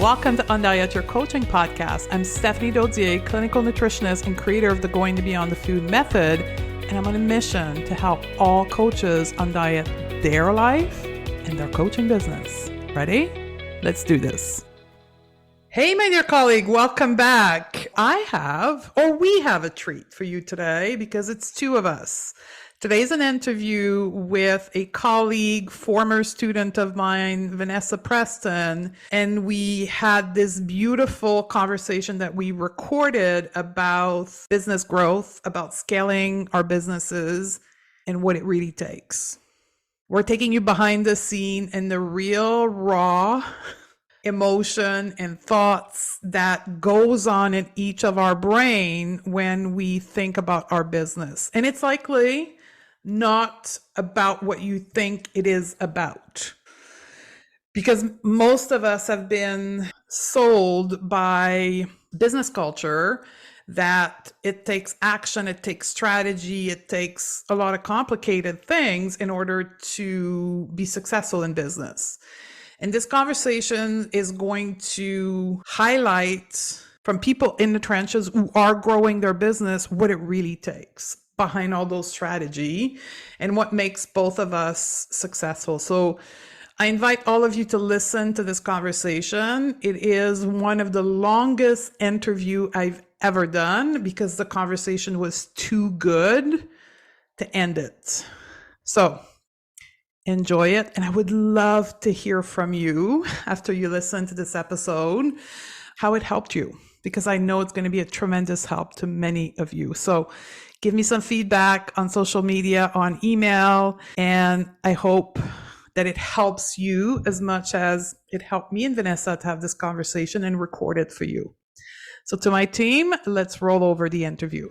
Welcome to Undiet Your Coaching Podcast. I'm Stephanie Dodier, clinical nutritionist and creator of the Going to Beyond the Food method, and I'm on a mission to help all coaches undiet their life and their coaching business. Ready? Let's do this. Hey, my dear colleague, welcome back. We have a treat for you today because it's two of us. Today's an interview with a colleague, former student of mine, Vanessa Preston, and we had this beautiful conversation that we recorded about business growth, about scaling our businesses, and what it really takes. We're taking you behind the scene and the real raw emotion and thoughts that goes on in each of our brain when we think about our business. And it's likely not about what you think it is about. Because most of us have been sold by business culture that it takes action, it takes strategy, it takes a lot of complicated things in order to be successful in business. And this conversation is going to highlight from people in the trenches who are growing their business what it really takes behind all those strategy and what makes both of us successful. So I invite all of you to listen to this conversation. It is one of the longest interview I've ever done because the conversation was too good to end it. So enjoy it. And I would love to hear from you after you listen to this episode, how it helped you, because I know it's going to be a tremendous help to many of you. So give me some feedback on social media, on email, and I hope that it helps you as much as it helped me and Vanessa to have this conversation and record it for you. So to my team, let's roll over the interview.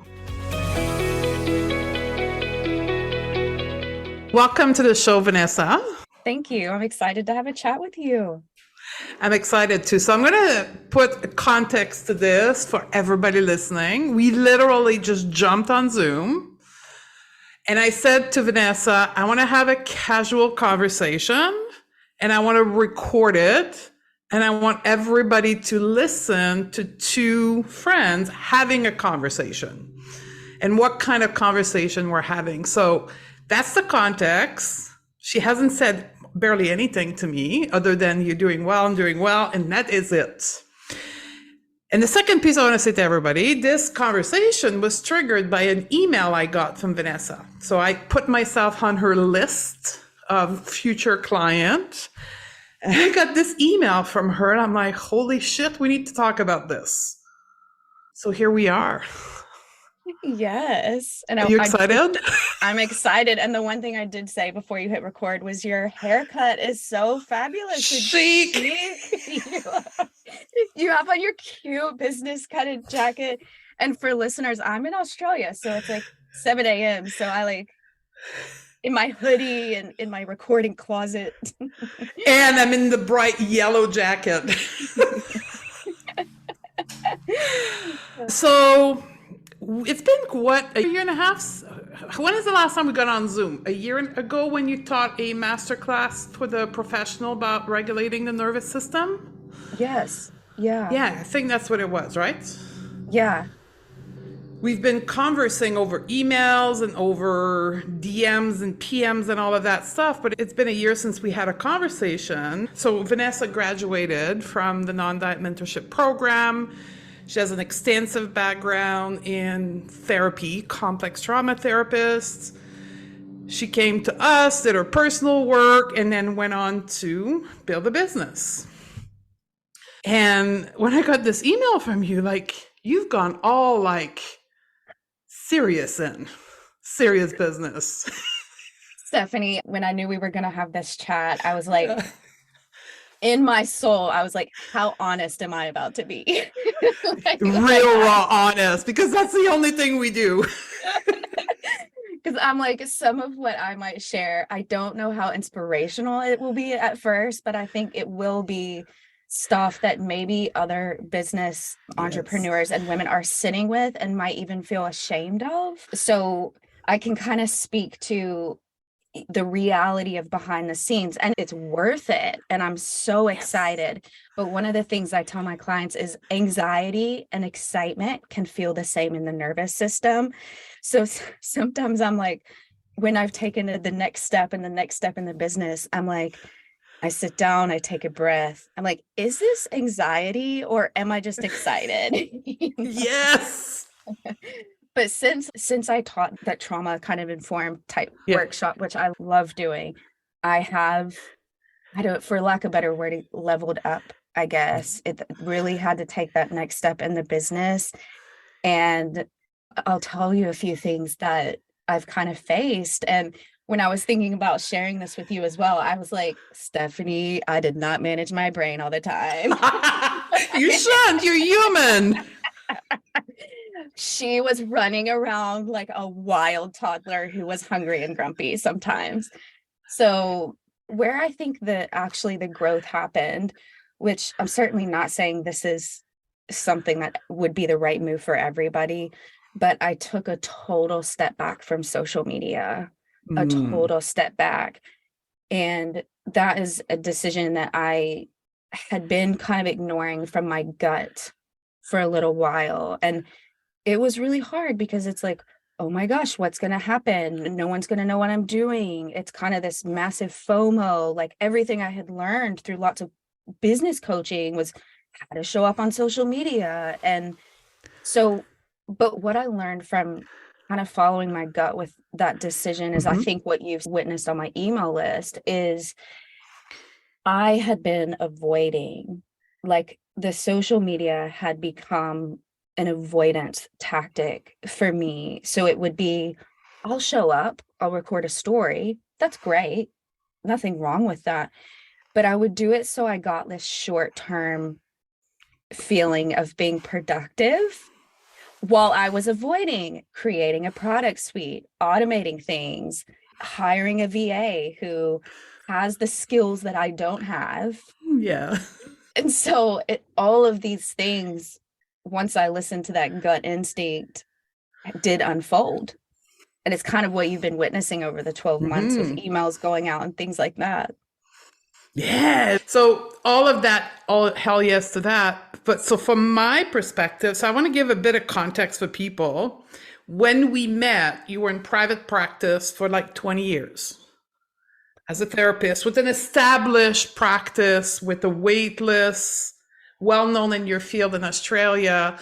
Welcome to the show, Vanessa. Thank you. I'm excited to have a chat with you. I'm excited too. So I'm going to put context to this for everybody listening. We literally just jumped on Zoom and I said to Vanessa, I want to have a casual conversation and I want to record it. And I want everybody to listen to two friends having a conversation and what kind of conversation we're having. So that's the context. She hasn't said barely anything to me other than you're doing well, I'm doing well, and that is it. And the second piece I want to say to everybody, this conversation was triggered by an email I got from Vanessa. So I put myself on her list of future clients, and I got this email from her, and I'm like, holy shit, we need to talk about this. So here we are. Yes. And Are you excited? I'm excited. And the one thing I did say before you hit record was your haircut is so fabulous. Chic. You have on your cute business cutted jacket. And for listeners, I'm in Australia, so it's like 7 a.m. So I in my hoodie and in my recording closet. And I'm in the bright yellow jacket. So it's been, a year and a half? When is the last time we got on Zoom? A year ago when you taught a masterclass for the professional about regulating the nervous system? Yes. Yeah. Yeah, I think that's what it was, right? Yeah. We've been conversing over emails and over DMs and PMs and all of that stuff, but it's been a year since we had a conversation. So Vanessa graduated from the Non-Diet Mentorship Program. She has an extensive background in therapy, complex trauma therapist. She came to us, did her personal work, and then went on to build a business. And when I got this email from you, you've gone all serious business. Stephanie, when I knew we were going to have this chat, I was like, in my soul, I was like, how honest am I about to be? Real raw honest, because that's the only thing we do. Because I'm like, some of what I might share, I don't know how inspirational it will be at first, but I think it will be stuff that maybe other business entrepreneurs and women are sitting with and might even feel ashamed of. So I can kind of speak to the reality of behind the scenes, and it's worth it. And I'm so Yes. excited. But one of the things I tell my clients is anxiety and excitement can feel the same in the nervous system. So sometimes I'm like, when I've taken the next step and the next step in the business, I'm like, I sit down, I take a breath. I'm like, is this anxiety or am I just excited? Yes. But since I taught that trauma kind of informed type Yeah. workshop, which I love doing, I have, I don't, for lack of a better word, leveled up, I guess. It really had to take that next step in the business. And I'll tell you a few things that I've kind of faced. And when I was thinking about sharing this with you as well, I was like, Stephanie, I did not manage my brain all the time. You shouldn't. You're human. She was running around like a wild toddler who was hungry and grumpy sometimes. So, where I think that actually the growth happened, which I'm certainly not saying this is something that would be the right move for everybody, but I took a total step back from social media, a Mm. total step back. And that is a decision that I had been kind of ignoring from my gut for a little while. And it was really hard because it's like, oh my gosh, what's going to happen? No one's going to know what I'm doing. It's kind of this massive FOMO. Like everything I had learned through lots of business coaching was how to show up on social media. And so, but what I learned from kind of following my gut with that decision is I Mhm. think what you've witnessed on my email list is I had been avoiding, like the social media had become an avoidance tactic for me. So it would be, I'll show up, I'll record a story. That's great. Nothing wrong with that. But I would do it so I got this short term feeling of being productive while I was avoiding creating a product suite, automating things, hiring a VA who has the skills that I don't have. Yeah. And so all of these things, once I listened to that gut instinct, did unfold. And it's kind of what you've been witnessing over the 12 months with Hmm. emails going out and things like that. Yeah. So all of that, all hell yes to that. But so from my perspective, so I want to give a bit of context for people. When we met, you were in private practice for like 20 years as a therapist with an established practice with a wait list, well known in your field in Australia,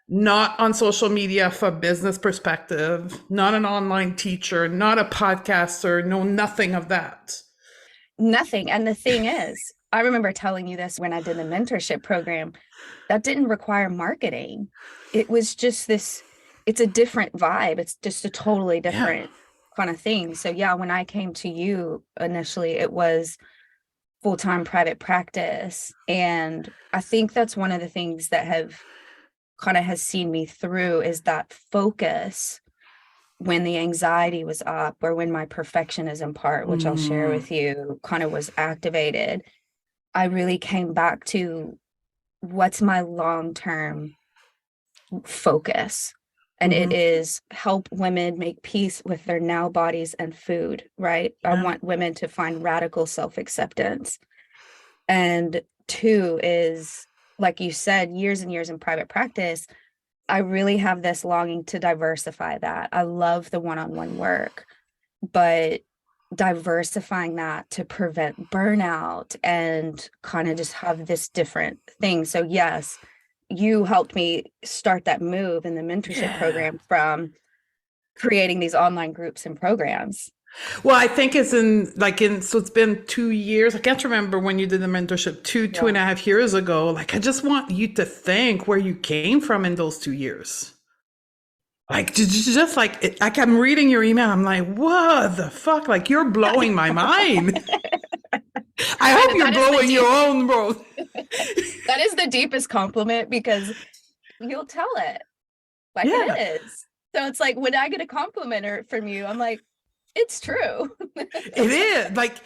not on social media for business perspective, not an online teacher, not a podcaster, no, nothing of that. Nothing. And the thing is, I remember telling you this when I did the mentorship program, that didn't require marketing. It was just this, it's a different vibe. It's just a totally Yeah. different kind of thing. So, yeah, when I came to you initially, it was full-time private practice. And I think that's one of the things that have kind of has seen me through is that focus when the anxiety was up or when my perfectionism part, which I'll share Mm. with you, kind of was activated. I really came back to what's my long-term focus. And it Mhm. is help women make peace with their now bodies and food, right? I Yeah. want women to find radical self-acceptance. And two is, like you said, years and years in private practice, I really have this longing to diversify that. I love the one-on-one work, but diversifying that to prevent burnout and kind of just have this different thing. So yes, you helped me start that move in the mentorship Yeah. program from creating these online groups and programs. Well, I think it's in like in so it's been 2 years. I can't remember when you did the mentorship, two Yeah. and a half years ago. Like I just want you to think where you came from in those 2 years. Like just like like I'm reading your email, I'm like, what the fuck? Like you're blowing my mind. I hope And you're that is the blowing your own, bro. that is the deepest compliment because you'll tell it like it Yeah, is. So it's like when I get a compliment from you, I'm like, it's true. it is. Like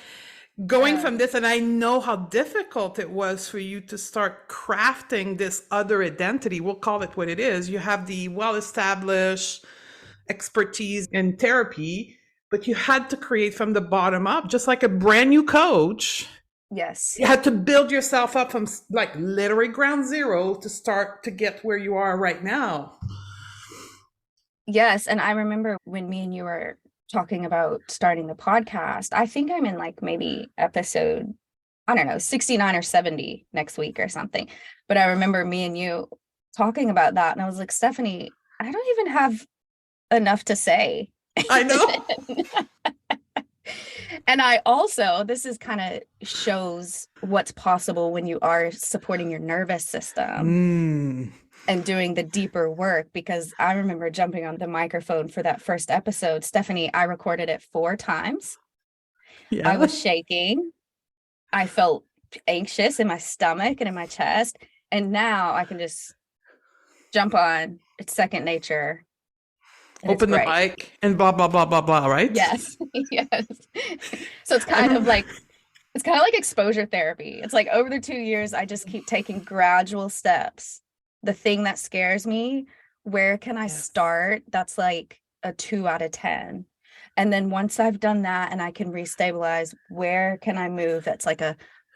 going Yeah. from this, and I know how difficult it was for you to start crafting this other identity. We'll call it what it is. You have the well established expertise in therapy, but you had to create from the bottom up, just like a brand new coach. Yes. You had to build yourself up from like literally ground zero to start to get where you are right now. Yes. And I remember when me and you were talking about starting the podcast, I think I'm in like maybe episode, I don't know, 69 or 70 next week or something. But I remember me and you talking about that. And I was like, Stephanie, I don't even have enough to say. I know. And I also, this is kind of shows what's possible when you are supporting your nervous system and doing the deeper work, because I remember jumping on the microphone for that first episode. Stephanie, I recorded it 4 times. Yeah. I was shaking. I felt anxious in my stomach and in my chest. And now I can just jump on. It's second nature. Open the mic and blah, blah, blah, blah, blah, right? Yes. Yes. So it's kind of like exposure therapy. It's like over the 2 years, I just keep taking gradual steps. The thing that scares me, where can I start? That's like a 2 out of 10. And then once I've done that and I can restabilize, where can I move? That's like a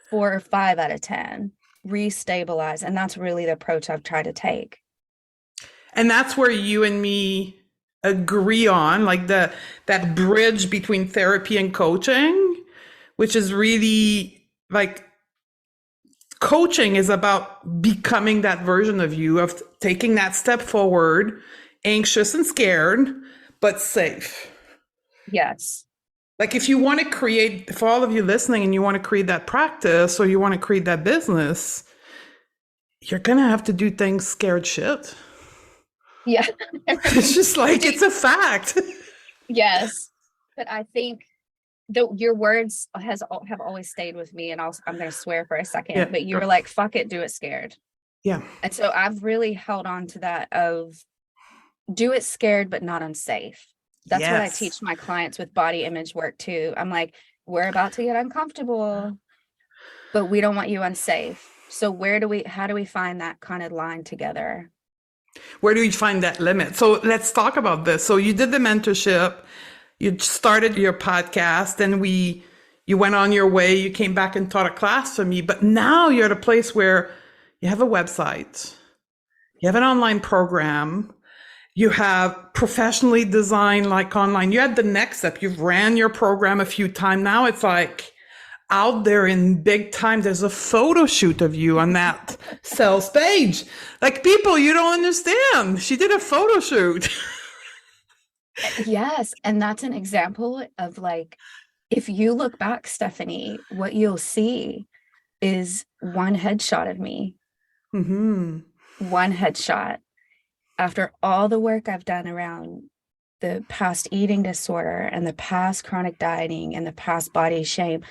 4 or 5 out of 10. Restabilize. And that's really the approach I've tried to take. And that's where you and me agree on, like that bridge between therapy and coaching, which is really like coaching is about becoming that version of you, of taking that step forward, anxious and scared, but safe. Yes. Like if you want to create, for all of you listening, and you want to create that practice or you want to create that business, you're going to have to do things scared shit. Yeah. It's just like, it's a fact. Yes. But I think your words have always stayed with me, and I'm going to swear for a second, but you were like, fuck it, do it scared. Yeah. And so I've really held on to that of do it scared, but not unsafe. That's what I teach my clients with body image work too. I'm like, we're about to get uncomfortable, but we don't want you unsafe. So how do we find that kind of line together? Where do we find that limit? So let's talk about this. So you did the mentorship, you started your podcast, and you went on your way, you came back and taught a class for me, but now you're at a place where you have a website, you have an online program, you have professionally designed like online, you had the next step, you've ran your program a few times. Now it's like out there in big time, there's a photo shoot of you on that sales page. Like, people, you don't understand. She did a photo shoot. Yes. And that's an example of like, if you look back, Stephanie, what you'll see is one headshot of me. One headshot. After all the work I've done around the past eating disorder and the past chronic dieting and the past body shame,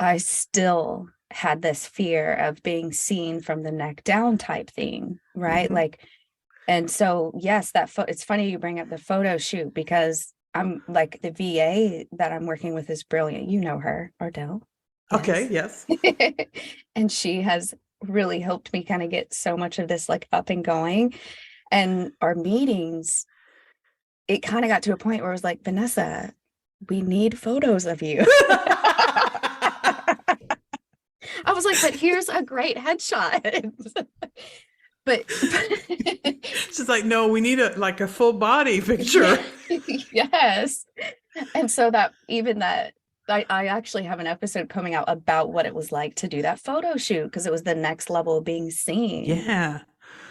I still had this fear of being seen from the neck down type thing, right? Like, and so, yes, it's funny you bring up the photo shoot, because I'm like, the VA that I'm working with is brilliant. You know her, Ardell. Yes. Okay, yes. And she has really helped me kind of get so much of this like up and going. And our meetings, it kind of got to a point where it was like, Vanessa, we need photos of you. I was like, but here's a great headshot. but she's like, no, we need a full body picture. Yes. And so I actually have an episode coming out about what it was like to do that photo shoot, because it was the next level of being seen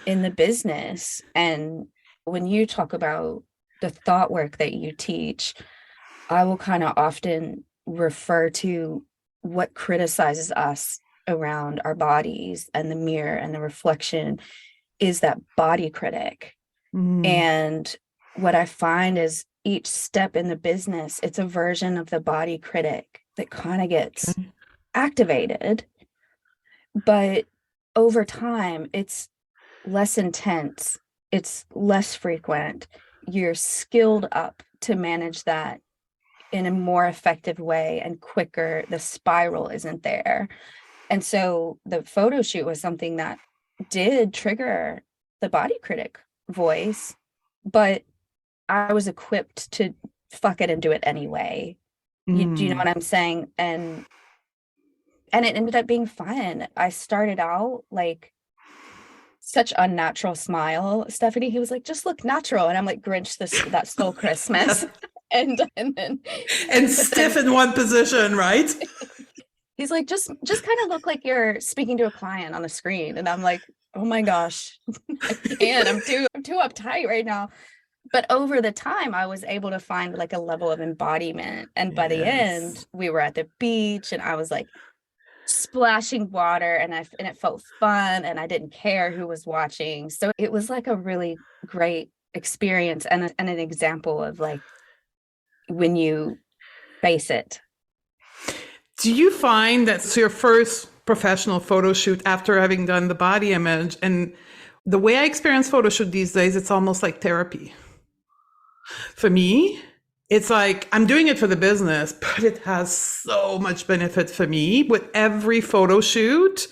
in the business. And when you talk about the thought work that you teach, I will kind of often refer to what criticizes us around our bodies and the mirror and the reflection is that body critic. And what I find is each step in the business, it's a version of the body critic that kind of gets activated. But over time, it's less intense, it's less frequent. You're skilled up to manage that in a more effective way and quicker. The spiral isn't there. And so the photo shoot was something that did trigger the body critic voice, but I was equipped to fuck it and do it anyway. Do you know what I'm saying? And it ended up being fun. I started out like such unnatural smile, Stephanie. He was like, just look natural. And I'm like, Grinch, that stole Christmas. And then And stiff in one position, right? he's like, just kind of look like you're speaking to a client on the screen. And I'm like, oh my gosh, I can't. I'm too uptight right now. But over the time, I was able to find like a level of embodiment. And by the end, we were at the beach and I was like splashing water and it felt fun and I didn't care who was watching. So it was like a really great experience and an example of like when you face it. Do you find that's your first professional photo shoot after having done the body image? And the way I experience photo shoot these days, it's almost like therapy. For me, it's like I'm doing it for the business, but it has so much benefit for me. With every photo shoot,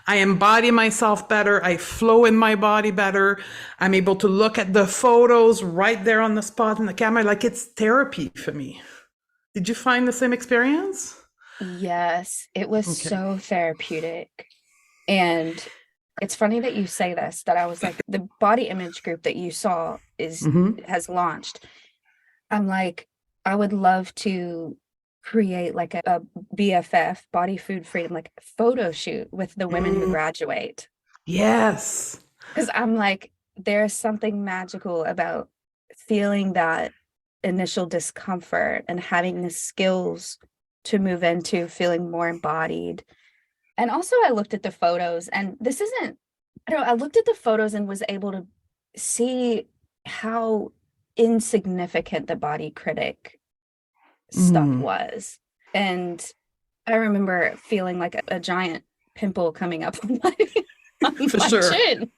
I embody myself better. I flow in my body better. I'm able to look at the photos right there on the spot in the camera. Like it's therapy for me. Did you find the same experience? Yes, it was so therapeutic. And it's funny that you say this, that I was like, the body image group that you saw has launched. I'm like, I would love to create like a BFF, body food freedom, like photo shoot with the women who graduate. Yes. Because I'm like, there's something magical about feeling that initial discomfort and having the skills to move into feeling more embodied. And also I looked at the photos and this isn't, I looked at the photos and was able to see how insignificant the body critic stuff was. And I remember feeling like a giant pimple coming up on my chin,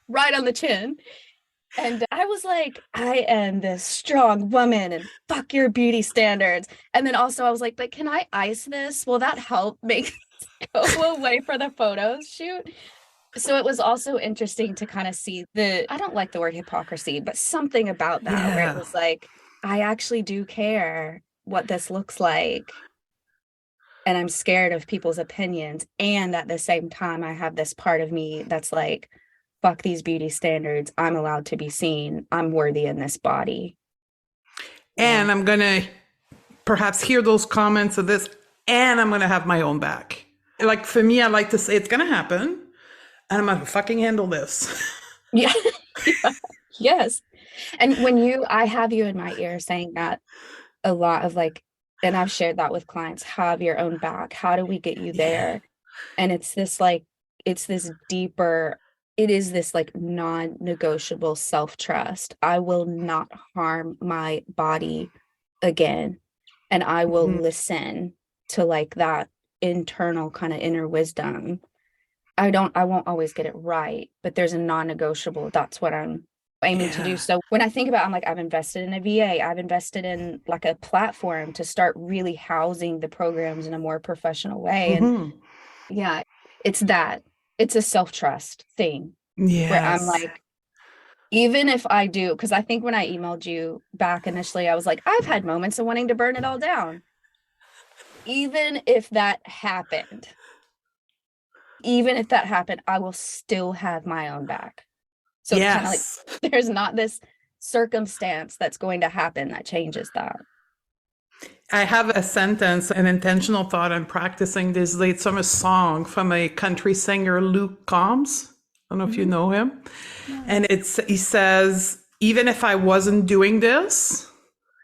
right on the chin. And I was like, I am this strong woman and fuck your beauty standards. And then also I was like, but can I ice this? Will that help make this go away for the photo shoot? So it was also interesting to kind of see I don't like the word hypocrisy, but something about that where it was like, I actually do care what this looks like. And I'm scared of people's opinions. And at the same time, I have this part of me that's like, fuck these beauty standards. I'm allowed to be seen. I'm worthy in this body. And I'm going to perhaps hear those comments of this, and I'm going to have my own back. Like for me, I like to say it's going to happen, and I'm going to fucking handle this. Yeah. Yes. And when I have you in my ear saying that a lot of like, and I've shared that with clients, have your own back. How do we get you there? And it's this deeper, it is this like non-negotiable self-trust. I will not harm my body again. And I will listen to like that internal kind of inner wisdom. I won't always get it right, but there's a non-negotiable. That's what I'm aiming to do. So when I think about, I'm like, I've invested in a VA, I've invested in like a platform to start really housing the programs in a more professional way. And it's a self-trust thing where I'm like, even if I do, because I think when I emailed you back initially, I was like, I've had moments of wanting to burn it all down. Even if that happened, I will still have my own back. So it's kind of like there's not this circumstance that's going to happen that changes that. I have a sentence, an intentional thought I'm practicing this late summer song from a country singer, Luke Combs. I don't know if you know him. Yeah. And he says, even if I wasn't doing this,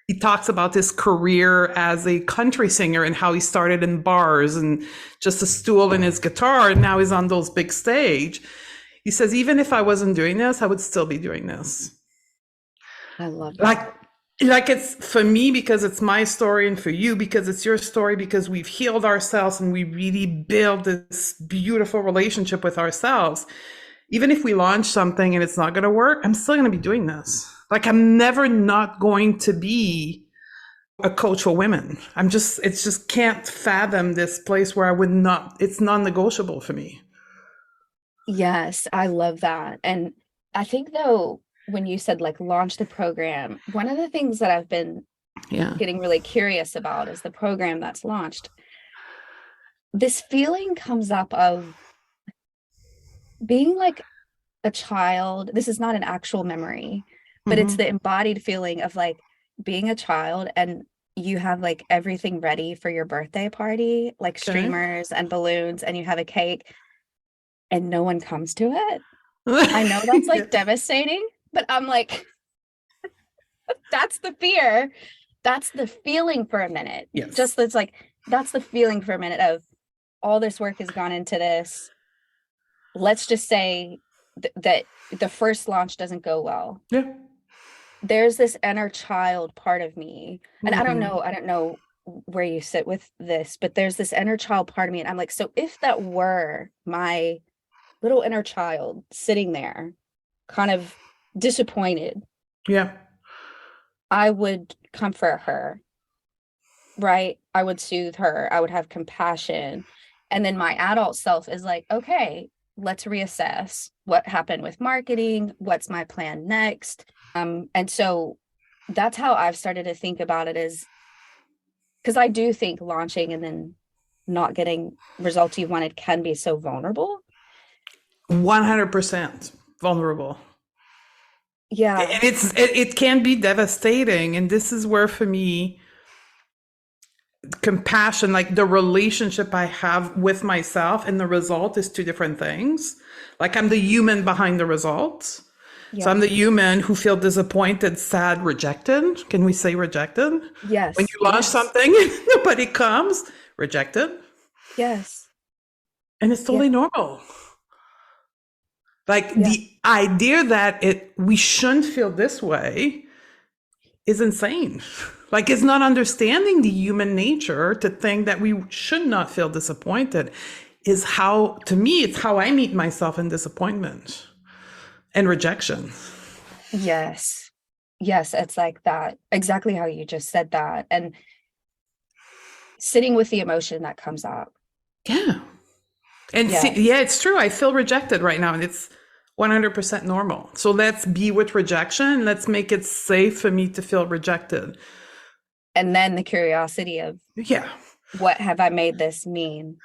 he talks about his career as a country singer and how he started in bars and just a stool and his guitar. And now he's on those big stage. He says, even if I wasn't doing this, I would still be doing this. I love that. Like it's for me because it's my story, and for you because it's your story, because we've healed ourselves and we really build this beautiful relationship with ourselves. Even if we launch something and it's not going to work, I'm still going to be doing this. Like I'm never not going to be a coach for women. It just can't fathom this place where I would not, it's non-negotiable for me. Yes, I love that. And I think though, when you said like launch the program, one of the things that I've been Yeah. getting really curious about is the program that's launched. This feeling comes up of being like a child. This is not an actual memory, but it's Hmm. the embodied feeling of like being a child and you have like everything ready for your birthday party, like Okay. streamers and balloons, and you have a cake and no one comes to it. I know that's Yeah. like devastating, but I'm like, that's the fear. That's the feeling for a minute. Yes. Just that's like, that's the feeling for a minute of all this work has gone into this. Let's just say that the first launch doesn't go well. Yeah. There's this inner child part of me, and Hmm. I don't know where you sit with this, but there's this inner child part of me, and I'm like, so if that were my little inner child sitting there kind of disappointed, Yeah. I would comfort her, right? I would soothe her, I would have compassion. And then my adult self is like, okay, let's reassess what happened with marketing, what's my plan next. And so that's how I've started to think about it, is because I do think launching and then not getting results you wanted can be so vulnerable. 100% vulnerable. Yeah. And it can be devastating. And this is where for me, compassion, like the relationship I have with myself and the result is two different things. Like I'm the human behind the results. So I'm Yeah. the human who feel disappointed, sad, rejected. Can we say rejected? When Yes. you launch Yes. something and nobody comes, rejected. Yes. And it's Yeah. totally normal. Like Yeah. the idea that we shouldn't feel this way is insane. Like it's not understanding the human nature to think that we should not feel disappointed is how, to me, it's how I meet myself in disappointment and rejection. Yes. Yes. It's like that. Exactly how you just said that. And sitting with the emotion that comes up. Yeah. And see, Yes. yeah, it's true. I feel rejected right now and it's 100% normal. So let's be with rejection. Let's make it safe for me to feel rejected. And then the curiosity of Yeah. what have I made this mean?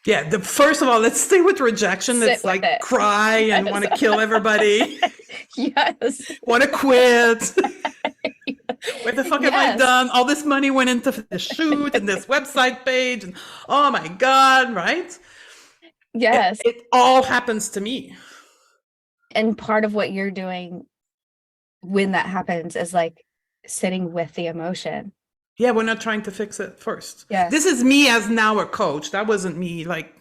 Yeah. First of all, let's stay with rejection. Sit Let's with like it. cry and Yes. want to kill everybody, Yes. want to quit. What the fuck have I Yes. done? All this money went into the shoot and this website page, and oh my God, right? Yes. It all happens to me. And part of what you're doing when that happens is like sitting with the emotion. Yeah, we're not trying to fix it first. This Yes. is me as now a coach. That wasn't me like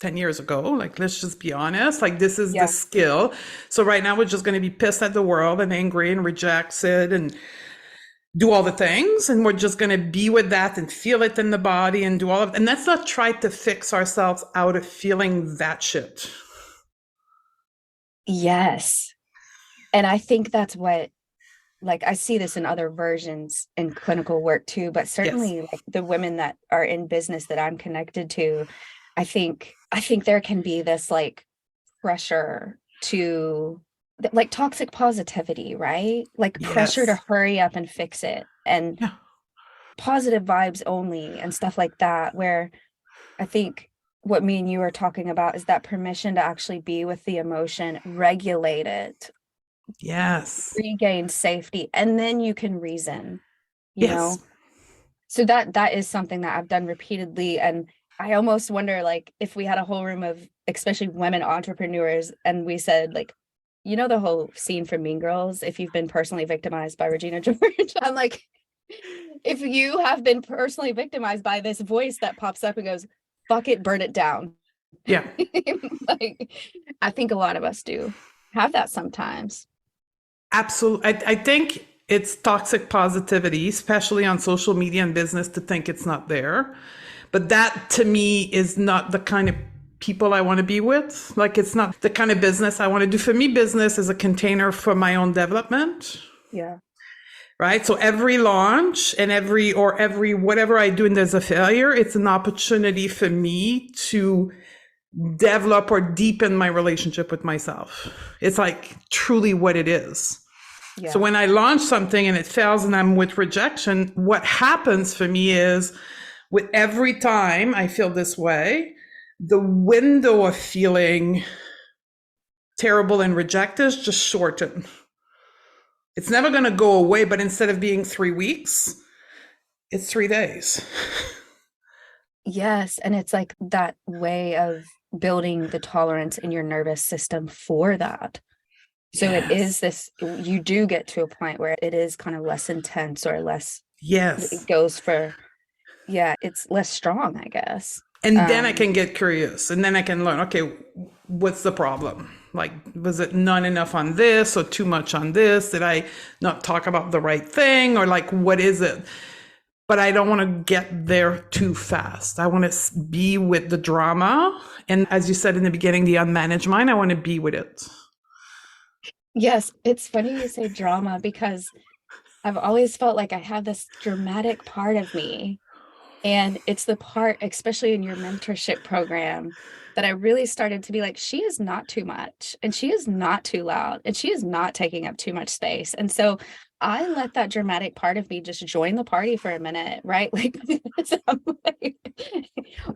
10 years ago. Like, let's just be honest. Like, this is the Yeah. skill. So, right now, we're just going to be pissed at the world and angry and reject it and do all the things. And we're just going to be with that and feel it in the body and do all of it. And let's not try to fix ourselves out of feeling that shit. Yes. And I think that's what, like, I see this in other versions in clinical work too, but Yes. certainly like the women that are in business that I'm connected to, I think there can be this like pressure to like toxic positivity, right? Like pressure to Yes. hurry up and fix it and Yeah. positive vibes only and stuff like that, where I think what me and you are talking about is that permission to actually be with the emotion, regulate it, Yes. regain safety, and then you can reason, you Yes. know? So that is something that I've done repeatedly. And I almost wonder like if we had a whole room of especially women entrepreneurs and we said like, you know, the whole scene from Mean Girls, if you've been personally victimized by Regina George, I'm like, if you have been personally victimized by this voice that pops up and goes, fuck it, burn it down. Yeah. Like, I think a lot of us do have that sometimes. Absolutely. I think it's toxic positivity, especially on social media and business, to think it's not there. But that to me is not the kind of people I want to be with. Like, it's not the kind of business I want to do. For me, business is a container for my own development, Yeah. right? So every launch and every whatever I do and there's a failure, it's an opportunity for me to develop or deepen my relationship with myself. It's like truly what it is. Yeah. So when I launch something and it fails and I'm with rejection, what happens for me is with every time I feel this way, the window of feeling terrible and rejected is just shorten. It's never going to go away, but instead of being 3 weeks, it's 3 days. Yes. And it's like that way of building the tolerance in your nervous system for that. So Yes. it is this, you do get to a point where it is kind of less intense or less, Yes. it goes for, yeah, it's less strong, I guess. And then I can get curious and then I can learn, okay, what's the problem? Like, was it not enough on this or too much on this? Did I not talk about the right thing? Or like, what is it? But I don't want to get there too fast. I want to be with the drama. And as you said in the beginning, the unmanaged mind, I want to be with it. Yes, it's funny you say drama because I've always felt like I have this dramatic part of me. And it's the part, especially in your mentorship program, that I really started to be like, she is not too much and she is not too loud and she is not taking up too much space. And so I let that dramatic part of me just join the party for a minute, right? Like,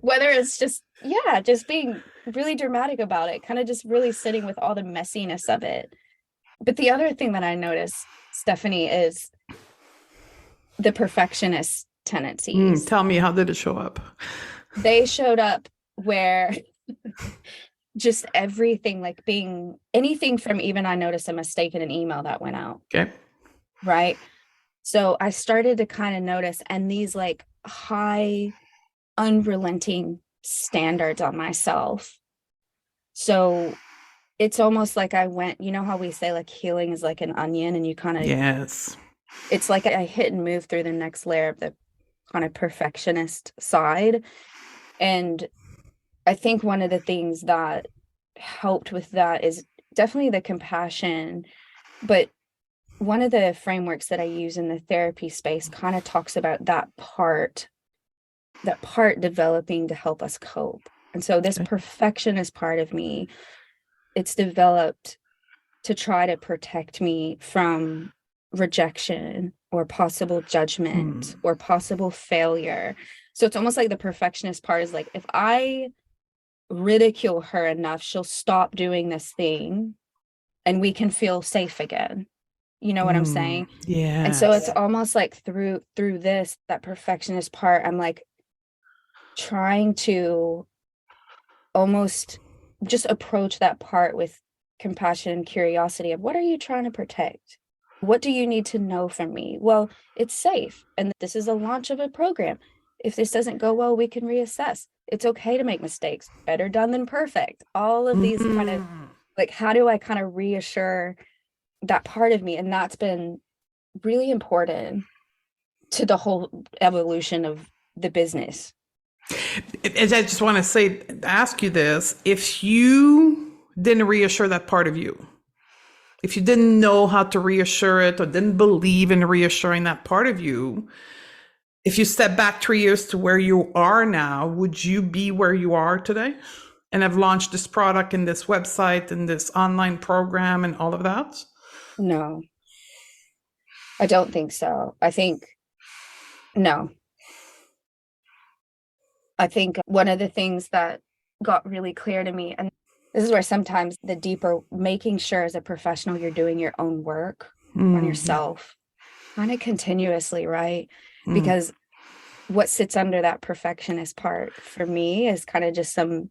whether it's just, yeah, just being really dramatic about it, kind of just really sitting with all the messiness of it. But the other thing that I noticed, Stephanie, is the perfectionist tendencies. Tell me, how did it show up? They showed up where just everything, like being anything from even I noticed a mistake in an email that went out. Okay. Right. So I started to kind of notice, and these like high, unrelenting standards on myself. So it's almost like I went, you know how we say like healing is like an onion and you kind of, yes, it's like I hit and move through the next layer of the kind of perfectionist side. And I think one of the things that helped with that is definitely the compassion. But one of the frameworks that I use in the therapy space kind of talks about that part developing to help us cope. And so this perfectionist part of me, it's developed to try to protect me from rejection or possible judgment or possible failure. So it's almost like the perfectionist part is like, if I ridicule her enough, she'll stop doing this thing and we can feel safe again. You know what I'm saying? Yeah. And so it's almost like through this, that perfectionist part, I'm like trying to almost just approach that part with compassion and curiosity of, what are you trying to protect? What do you need to know from me? Well, it's safe. And this is a launch of a program. If this doesn't go well, we can reassess. It's okay to make mistakes. Better done than perfect. All of these kind of like, how do I kind of reassure that part of me? And that's been really important to the whole evolution of the business. I just want to ask you this. If you didn't reassure that part of you, if you didn't know how to reassure it or didn't believe in reassuring that part of you, if you step back 3 years to where you are now, would you be where you are today? And have launched this product and this website and this online program and all of that? No, I don't think so. No. I think one of the things that got really clear to me, and this is where sometimes the deeper, making sure as a professional you're doing your own work on yourself kind of continuously, right? Because what sits under that perfectionist part for me is kind of just some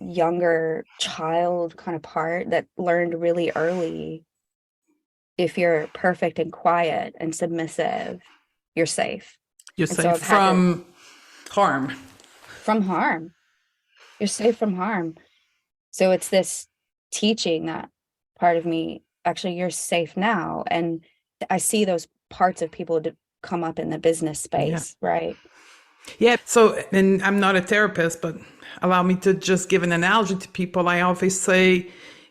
younger child kind of part that learned really early, if you're perfect and quiet and submissive, you're safe. You're safe from harm. From harm. You're safe from harm. So it's this teaching that part of me, actually, you're safe now. And I see those parts of people come up in the business space, right? Yeah. So, and I'm not a therapist, but allow me to just give an analogy to people. I always say,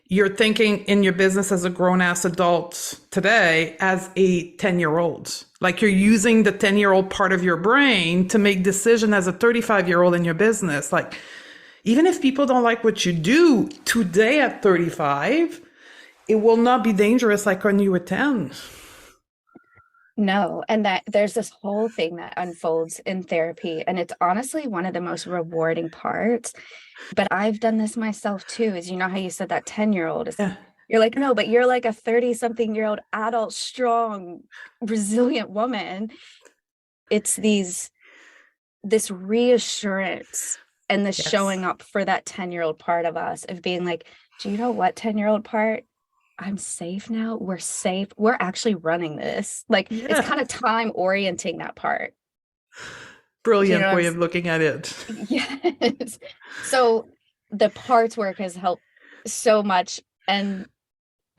you're thinking in your business as a grown-ass adult today as a 10-year-old. Like you're using the 10-year-old part of your brain to make decision as a 35-year-old in your business. Like, Even if people don't like what you do today at 35, it will not be dangerous like when you were 10. No, and that there's this whole thing that unfolds in therapy, and it's honestly one of the most rewarding parts. But I've done this myself too, is you know how you said that 10-year-old is Yeah. you're like, no, but you're like a 30-something-year-old adult, strong, resilient woman. It's this reassurance and the Yes. showing up for that 10-year-old part of us of being like, do you know what 10-year-old part? I'm safe now. We're safe. We're actually running this. Like it's Yeah. kind of time orienting that part. Do you know Brilliant what I'm way of looking at it. Yes. So the parts work has helped so much. And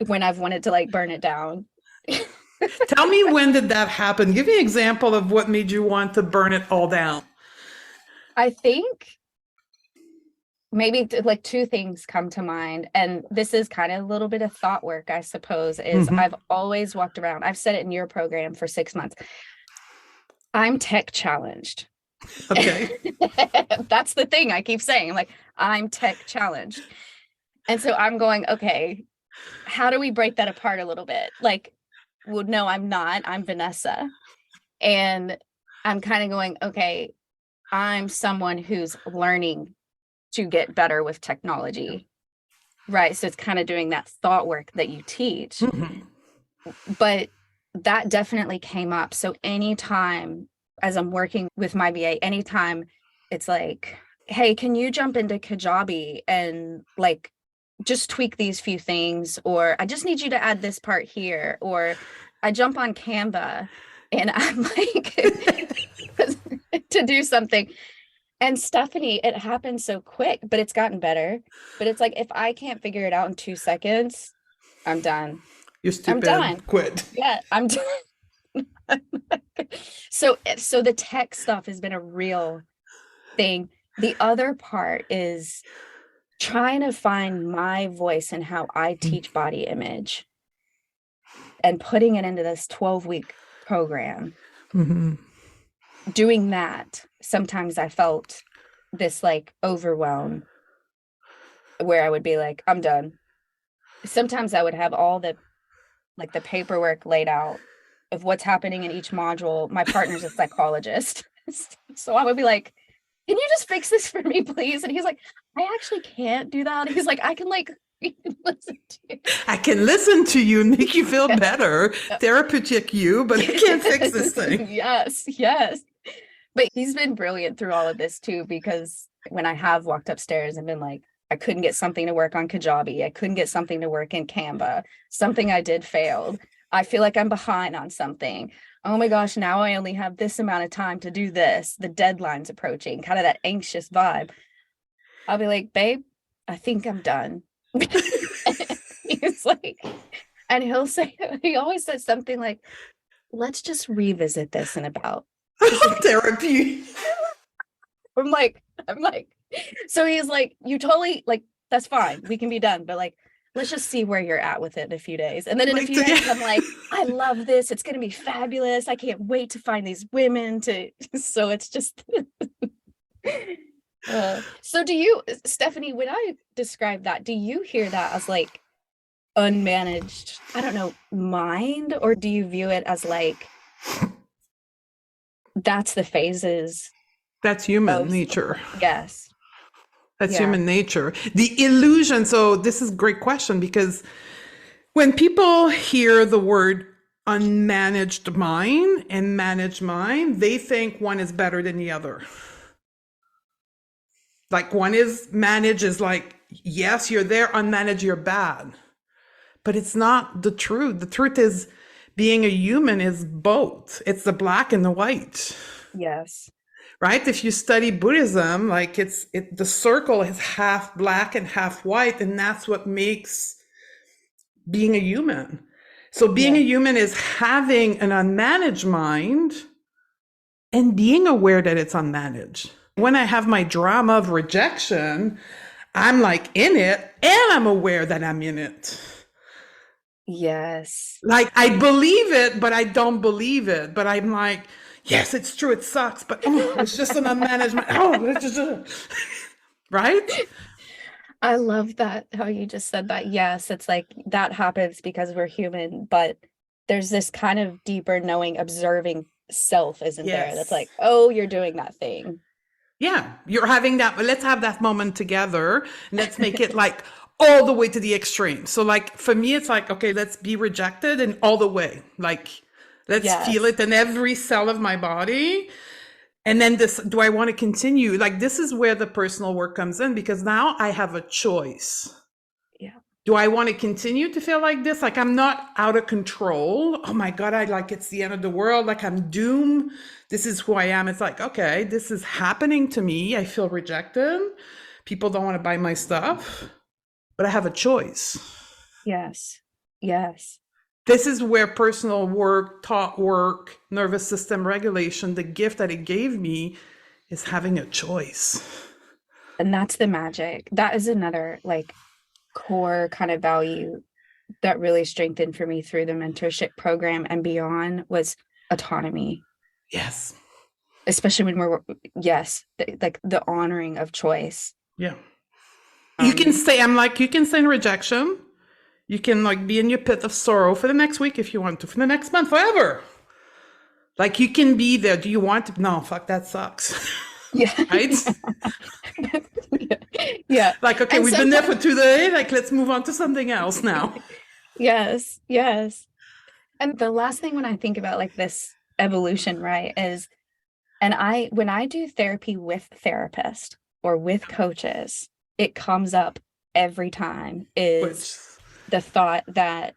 when I've wanted to like burn it down, Tell me, when did that happen? Give me an example of what made you want to burn it all down. I think maybe like two things come to mind. And this is kind of a little bit of thought work, I suppose, is Mm-hmm. I've always walked around. I've said it in your program for 6 months. I'm tech challenged. Okay. That's the thing I keep saying. Like, I'm tech challenged. And so I'm going, okay, how do we break that apart a little bit? Like, well, no, I'm not. I'm Vanessa. And I'm kind of going, okay, I'm someone who's learning to get better with technology. Right. So it's kind of doing that thought work that you teach. Mm-hmm. But that definitely came up. So anytime as I'm working with my VA, anytime it's like, hey, can you jump into Kajabi and like just tweak these few things, or I just need you to add this part here, or I jump on Canva and I'm like to do something. And Stephanie, it happened so quick, but it's gotten better. But it's like if I can't figure it out in 2 seconds, I'm done. You're I'm stupid. done. Quit. Yeah, I'm done. So the tech stuff has been a real thing. The other part is trying to find my voice in how I teach body image and putting it into this 12-week program. Mm-hmm. Doing that, sometimes I felt this like overwhelm where I would be like, I'm done. Sometimes I would have all the like the paperwork laid out of what's happening in each module. My partner's a psychologist. So I would be like, can you just fix this for me, please? And he's like, I actually can't do that. He's like, I can like listen to you. I can listen to you and make you feel better, therapeutic you, but I can't fix this thing. Yes, yes. But he's been brilliant through all of this too, because when I have walked upstairs and been like, I couldn't get something to work on Kajabi, I couldn't get something to work in Canva, something I did failed. I feel like I'm behind on something. Oh my gosh, now I only have this amount of time to do this. The deadline's approaching, kind of that anxious vibe. I'll be like, babe, I think I'm done. He's like, and he'll say, he always says something like, let's just revisit this in about. Therapy. I'm like, so he's like, you totally like, that's fine. We can be done. But like, let's just see where you're at with it in a few days. And then in a few days, I'm like, I love this. It's going to be fabulous. I can't wait to find these women to, so it's just. So do you, Stephanie, when I describe that, do you hear that as like unmanaged, I don't know, mind, or do you view it as like, that's the phases? That's human nature. Yes. That's human nature. The illusion. So this is a great question, because when people hear the word unmanaged mind and managed mind, they think one is better than the other. Like one is managed is like, yes, you're there, unmanaged, you're bad. But it's not the truth. The truth is being a human is both. It's the black and the white. Yes. Right? If you study Buddhism, like the circle is half black and half white, and that's what makes being a human. So being a human is having an unmanaged mind and being aware that it's unmanaged. When I have my drama of rejection, I'm like in it and I'm aware that I'm in it. Yes. Like I believe it, but I don't believe it. But I'm like, yes, it's true. It sucks, but it's just an unmanaged mind. Oh, right? I love that, how you just said that. Yes, it's like that happens because we're human, but there's this kind of deeper knowing, observing self, isn't there? That's Yes. like, oh, you're doing that thing. Yeah, you're having that. Let's have that moment together. And let's make it like all the way to the extreme. So, like, for me, it's like, okay, let's be rejected and all the way. Like, let's feel Yes. it in every cell of my body. And then this, do I want to continue? Like, this is where the personal work comes in because now I have a choice. Yeah. Do I want to continue to feel like this? Like I'm not out of control. Oh my God, I like it's the end of the world. Like I'm doomed. This is who I am. It's like, okay, this is happening to me. I feel rejected. People don't want to buy my stuff, but I have a choice. Yes. Yes. This is where personal work, thought work, nervous system regulation, the gift that it gave me is having a choice. And that's the magic. That is another like core kind of value that really strengthened for me through the mentorship program and beyond was autonomy. Yes. Especially when we're, yes, like the honoring of choice. Yeah. You can say, I'm like, you can say in rejection. You can like be in your pit of sorrow for the next week if you want to, for the next month, forever. Like you can be there. Do you want to? No, fuck, that sucks. Yeah. Right? Yeah. Like, okay, And we've been there for 2 days. Like, let's move on to something else now. Yes. Yes. And the last thing when I think about like this evolution, right, is, and when I do therapy with therapists or with coaches, it comes up every time is Which, the thought that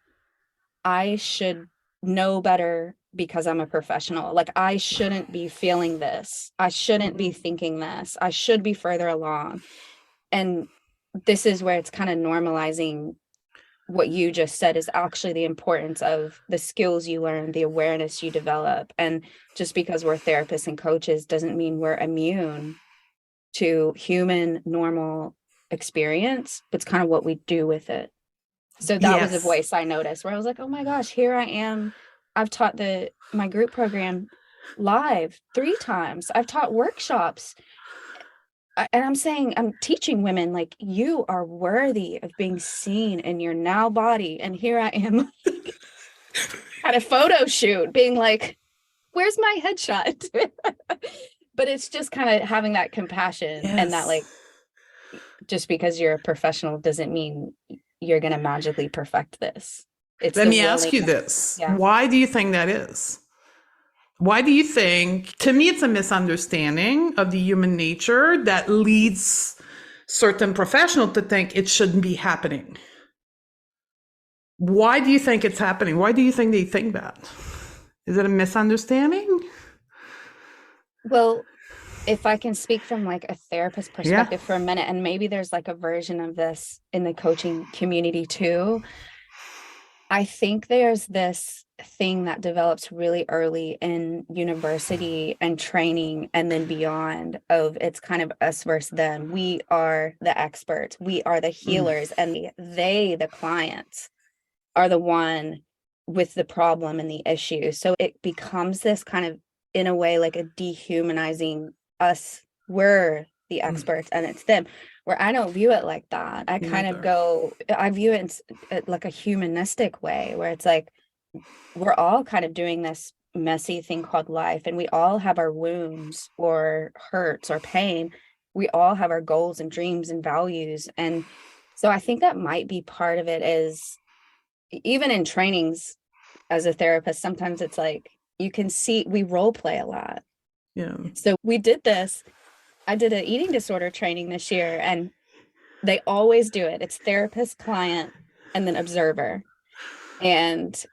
I should know better because I'm a professional. Like I shouldn't be feeling this. I shouldn't be thinking this. I should be further along. And this is where it's kind of normalizing what you just said is actually the importance of the skills you learn, the awareness you develop. And just because we're therapists and coaches doesn't mean we're immune to human normal experience, but it's kind of what we do with it. So that was a yes. voice I noticed where I was like, oh my gosh, here I am. I've taught my group program live 3 times. I've taught workshops. And I'm teaching women like you are worthy of being seen in your now body. And here I am at a photo shoot being like, where's my headshot? But it's just kind of having that compassion and that like, just because you're a professional doesn't mean you're going to magically perfect this. It's Let me ask you this. Yeah. Why do you think that is? Why do you think, to me, it's a misunderstanding of the human nature that leads certain professionals to think it shouldn't be happening. Why do you think it's happening? Why do you think they think that? Is it a misunderstanding? Well, if I can speak from like a therapist perspective for a minute, and maybe there's like a version of this in the coaching community too. I think there's this thing that develops really early in university and training and then beyond of it's kind of us versus them. We are the experts. We are the healers and the clients are the one with the problem and the issue. So it becomes this kind of, in a way, like a dehumanizing us. We're the experts and it's them, where I don't view it like that. I kind of go, I view it in like a humanistic way where it's like, we're all kind of doing this messy thing called life and we all have our wounds or hurts or pain. We all have our goals and dreams and values. And so I think that might be part of it is even in trainings as a therapist, sometimes it's like, you can see we role play a lot. Yeah. So we did this. I did an eating disorder training this year and they always do it. It's therapist, client, and then observer. And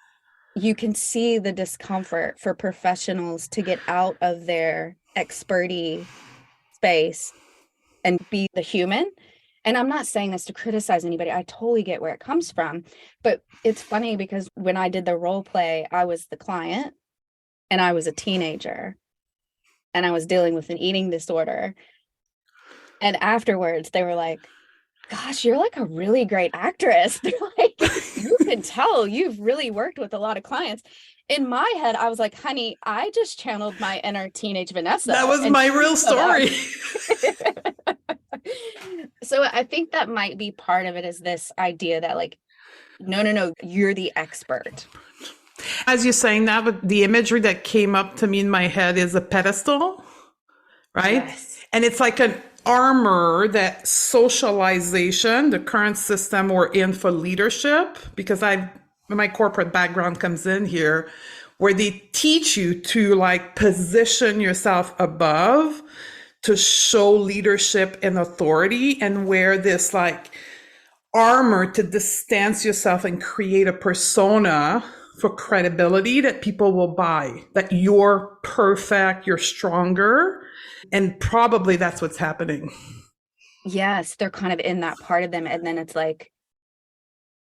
you can see the discomfort for professionals to get out of their expertise space and be the human. And I'm not saying this to criticize anybody. I totally get where it comes from. But it's funny because when I did the role play, I was the client and I was a teenager and I was dealing with an eating disorder. And afterwards, they were like, gosh, you're like a really great actress. They're like, you can tell you've really worked with a lot of clients. In my head, I was like, honey, I just channeled my inner teenage Vanessa. That was my real story. So I think that might be part of it, is this idea that like, no, you're the expert. As you're saying that, but the imagery that came up to me in my head is a pedestal, right? Yes. And it's like an armor that socialization, the current system we're in for leadership, because my corporate background comes in here, where they teach you to like position yourself above to show leadership and authority, and wear this like armor to distance yourself and create a persona for credibility that people will buy, that you're perfect, you're stronger. And probably that's what's happening. Yes, they're kind of in that part of them. And then it's like,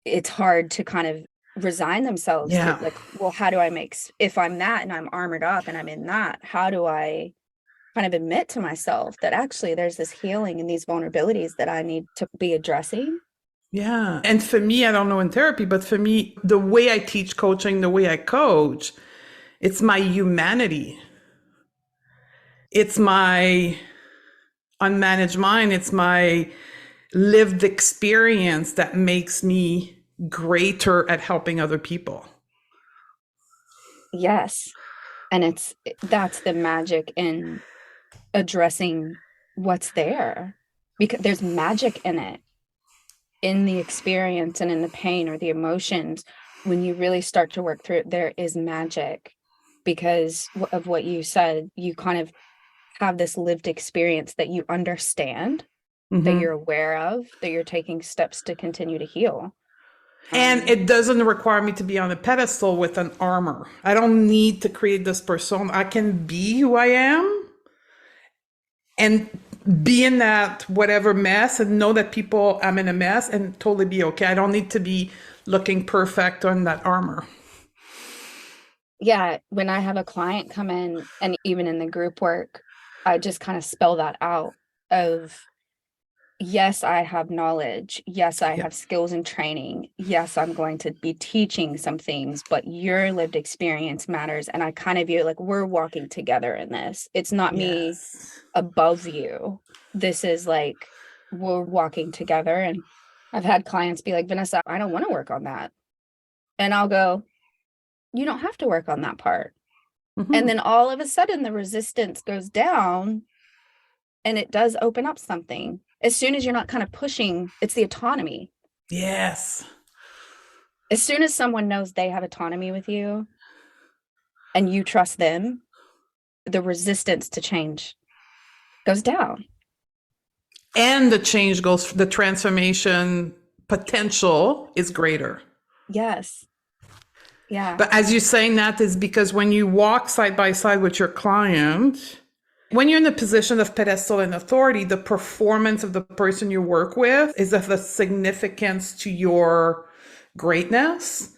it's hard to kind of resign themselves to Yeah. like, well, how do I if I'm that and I'm armored up and I'm in that, how do I kind of admit to myself that actually there's this healing and these vulnerabilities that I need to be addressing? Yeah. And for me, I don't know in therapy, but for me, the way I teach coaching, the way I coach, it's my humanity. It's my unmanaged mind. It's my lived experience that makes me greater at helping other people. Yes. And that's the magic in addressing what's there, because there's magic in it, in the experience and in the pain or the emotions. When you really start to work through it, there is magic because of what you said. You kind of have this lived experience that you understand, that Mm-hmm. you're aware of, that you're taking steps to continue to heal. And it doesn't require me to be on a pedestal with an armor. I don't need to create this persona. I can be who I am and be in that whatever mess and know that people, I'm in a mess, and totally be okay. I don't need to be looking perfect on that armor. Yeah, when I have a client come in, and even in the group work, I just kind of spell that out of, yes, I have knowledge. Yes, I Yeah. have skills and training. Yes, I'm going to be teaching some things, but your lived experience matters. And I kind of view it like we're walking together in this. It's not me Yes. above you. This is like we're walking together. And I've had clients be like, Vanessa, I don't want to work on that. And I'll go, you don't have to work on that part. And Mm-hmm. then all of a sudden the resistance goes down and it does open up something. As soon as you're not kind of pushing, it's the autonomy. Yes. As soon as someone knows they have autonomy with you and you trust them, the resistance to change goes down. And the change goes, the transformation potential is greater. Yes. Yeah. But as you're saying that is because when you walk side by side with your client, when you're in a position of pedestal and authority, the performance of the person you work with is of a significance to your greatness.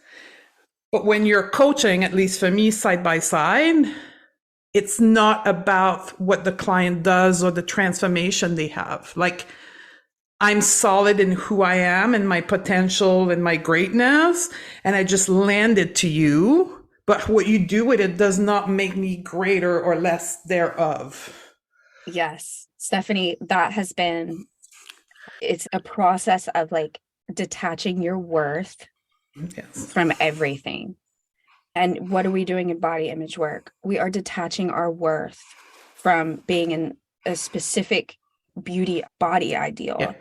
But when you're coaching, at least for me, side by side, it's not about what the client does or the transformation they have. Like, I'm solid in who I am and my potential and my greatness, and I just land it to you. But what you do with it does not make me greater or less thereof. Yes. Stephanie, it's a process of like detaching your worth Yes. from everything. And what are we doing in body image work? We are detaching our worth from being in a specific beauty body ideal. Yeah.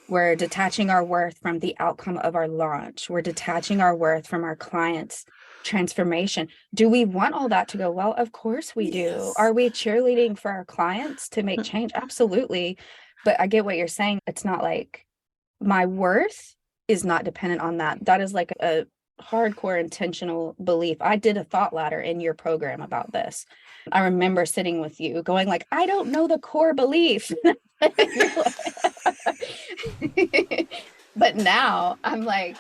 We're detaching our worth from the outcome of our launch. We're detaching our worth from our clients' transformation. Do we want all that to go well? Of course we do. Yes. Are we cheerleading for our clients to make change? Absolutely. But I get what you're saying. It's not like my worth is not dependent on that. That is like a hardcore intentional belief. I did a thought ladder in your program about this. I remember sitting with you going like, I don't know the core belief. But now I'm like,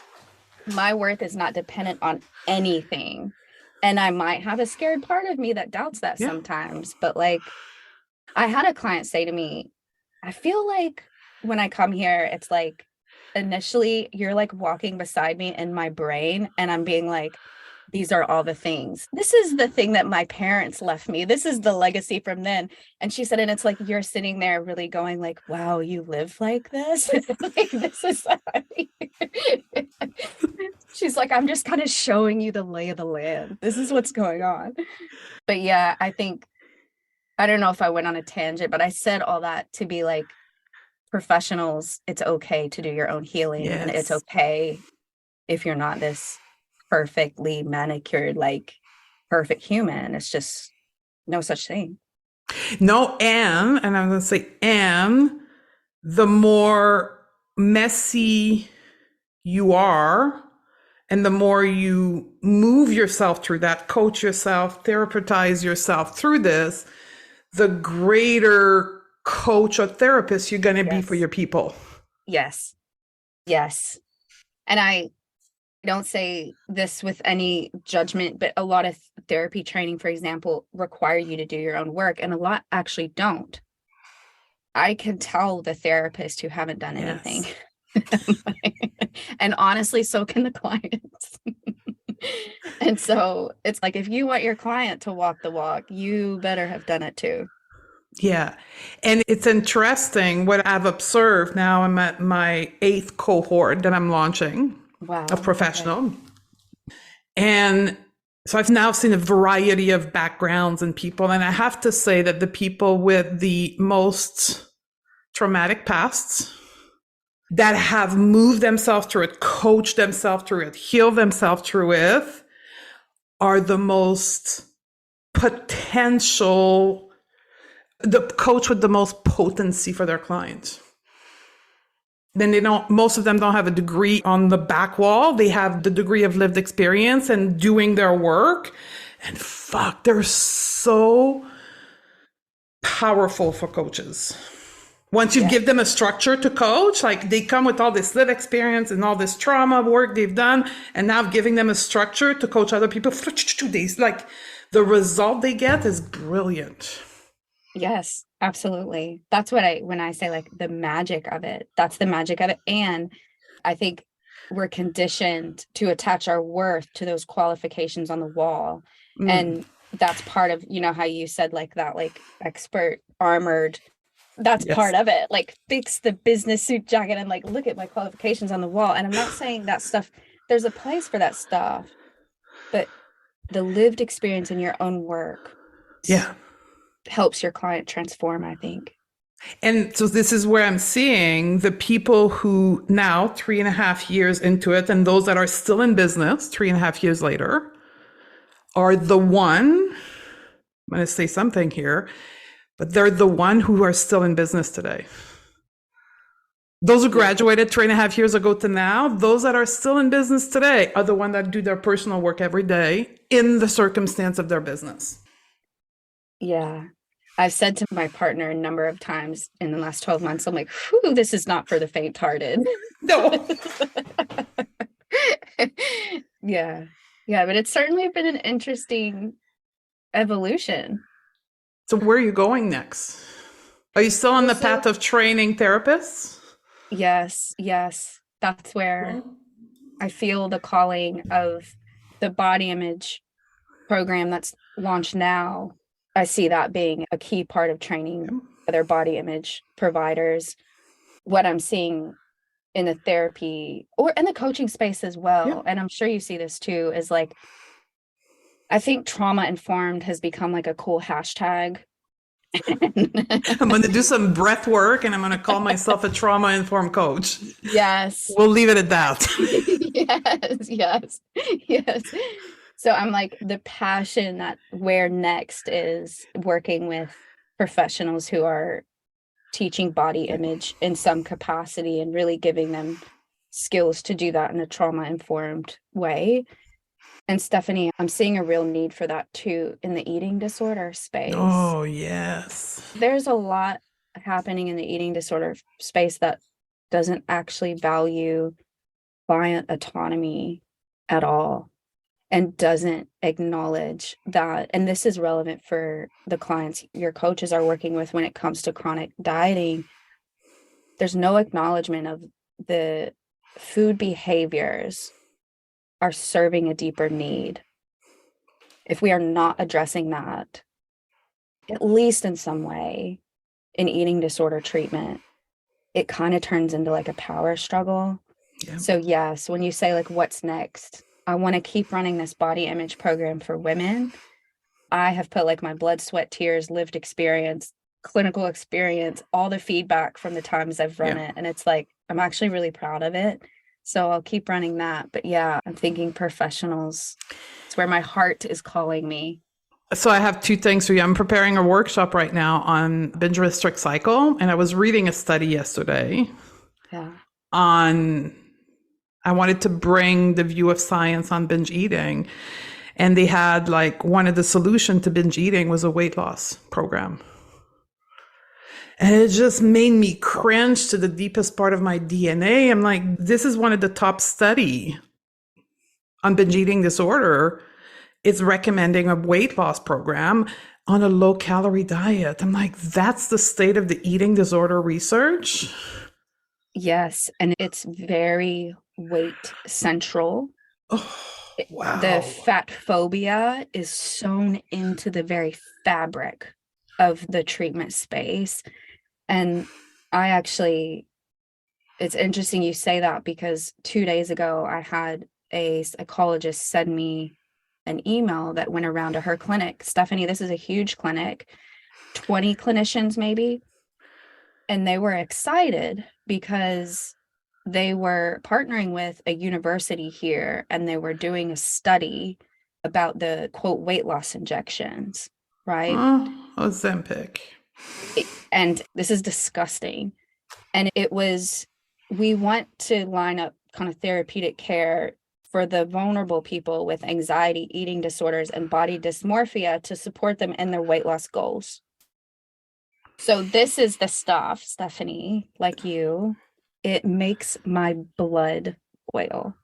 my worth is not dependent on anything. And I might have a scared part of me that doubts that Yeah. sometimes. But like, I had a client say to me, I feel like when I come here, it's like initially you're like walking beside me in my brain, and I'm being like, these are all the things. This is the thing that my parents left me. This is the legacy from then. And she said, and it's like you're sitting there really going like, wow, you live like this. Like this is she's like, I'm just kind of showing you the lay of the land. This is what's going on. But yeah, I think I don't know if I went on a tangent, but I said all that to be like professionals, it's okay to do your own healing. And it's Yes. okay if you're not this perfectly manicured, like perfect human. It's just no such thing. No, and I'm going to say, and the more messy you are, and the more you move yourself through that, coach yourself, therapeutize yourself through this, the greater coach or therapist you're going to be for Yes. your people. Yes. Yes. And I don't say this with any judgment, but a lot of therapy training, for example, require you to do your own work, and a lot actually don't. I can tell the therapists who haven't done anything. Yes. And honestly, so can the clients. And so it's like, if you want your client to walk the walk, you better have done it too. Yeah. And it's interesting what I've observed now. I'm at my 8th cohort that I'm launching Wow. of Okay. professional. And so I've now seen a variety of backgrounds and people. And I have to say that the people with the most traumatic pasts that have moved themselves through it, coached themselves through it, healed themselves through it, are the most potential, the coach with the most potency for their client. Then they don't, most of them don't have a degree on the back wall. They have the degree of lived experience and doing their work. And fuck, they're so powerful for coaches. Once you give them a structure to coach, like they come with all this lived experience and all this trauma work they've done, and now giving them a structure to coach other people, like the result they get is brilliant. Yes, absolutely. That's what when I say like the magic of it, that's the magic of it. And I think we're conditioned to attach our worth to those qualifications on the wall. And that's part of, how you said like that, like expert armored, that's part of it. Like fix the business suit jacket and like, look at my qualifications on the wall. And I'm not saying that stuff, there's a place for that stuff, but the lived experience in your own work. Yeah. Helps your client transform, I think. And so this is where I'm seeing the people who now 3.5 years into it, and those that are still in business 3.5 years later, are the one, I'm going to say something here, but they're the one who are still in business today. Those who graduated 3.5 years ago to now, those that are still in business today are the ones that do their personal work every day in the circumstance of their business. Yeah. I've said to my partner a number of times in the last 12 months, I'm like, whew, this is not for the faint-hearted. No. Yeah. Yeah. But it's certainly been an interesting evolution. So where are you going next? Are you still on the path of training therapists? Yes. Yes. That's where I feel the calling of the body image program that's launched now. I see that being a key part of training other body image providers. What I'm seeing in the therapy or in the coaching space as well, and I'm sure you see this too, is like, I think trauma informed has become like a cool hashtag. I'm going to do some breath work and I'm going to call myself a trauma informed coach. Yes. We'll leave it at that. Yes. So I'm like, the passion that where next is working with professionals who are teaching body image in some capacity and really giving them skills to do that in a trauma-informed way. And Stephanie, I'm seeing a real need for that too in the eating disorder space. Oh, yes. There's a lot happening in the eating disorder space that doesn't actually value client autonomy at all and doesn't acknowledge that. And this is relevant for the clients your coaches are working with when it comes to chronic dieting. There's no acknowledgement of the food behaviors are serving a deeper need. if we are not addressing that, at least in some way, in eating disorder treatment, it kind of turns into like a power struggle. Yeah. So yes, when you say like, what's next? I want to keep running this body image program for women. I have put like my blood, sweat, tears, lived experience, clinical experience, all the feedback from the times I've run it. And it's like, I'm actually really proud of it. So I'll keep running that. But yeah, I'm thinking professionals. It's where my heart is calling me. So I have two things for you. I'm preparing a workshop right now on binge restrict cycle. And I was reading a study yesterday on, I wanted to bring the view of science on binge eating. And they had like one of the solution to binge eating was a weight loss program. And it just made me cringe to the deepest part of my DNA. I'm like, this is one of the top study on binge eating disorder. It's recommending a weight loss program on a low calorie diet. I'm like, that's the state of the eating disorder research. Yes. And it's very weight central. Oh, wow. The fat phobia is sewn into the very fabric of the treatment space. And I actually, it's interesting you say that, because 2 days ago, I had a psychologist send me an email that went around to her clinic. Stephanie, this is a huge clinic, 20 clinicians maybe. And they were excited because they were partnering with a university here, and they were doing a study about the quote weight loss injections, right? Ozempic. And this is disgusting. And it was, we want to line up kind of therapeutic care for the vulnerable people with anxiety, eating disorders, and body dysmorphia to support them in their weight loss goals. So this is the stuff, Stephanie, like you, it makes my blood boil.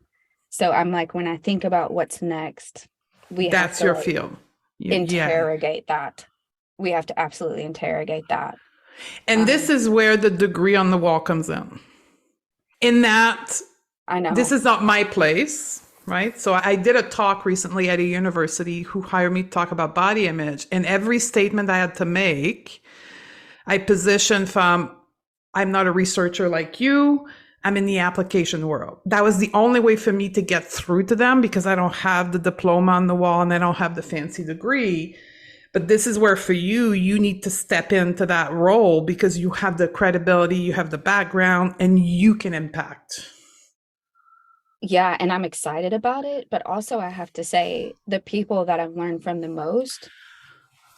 So I'm like, when I think about what's next, that's your field. Interrogate that. We have to absolutely interrogate that. And this is where the degree on the wall comes in. In that, I know this is not my place, right? So I did a talk recently at a university who hired me to talk about body image, and every statement I had to make, I positioned from, I'm not a researcher like you, I'm in the application world. That was the only way for me to get through to them, because I don't have the diploma on the wall and I don't have the fancy degree. But this is where for you, you need to step into that role because you have the credibility, you have the background, and you can impact. Yeah, and I'm excited about it. But also I have to say, the people that I've learned from the most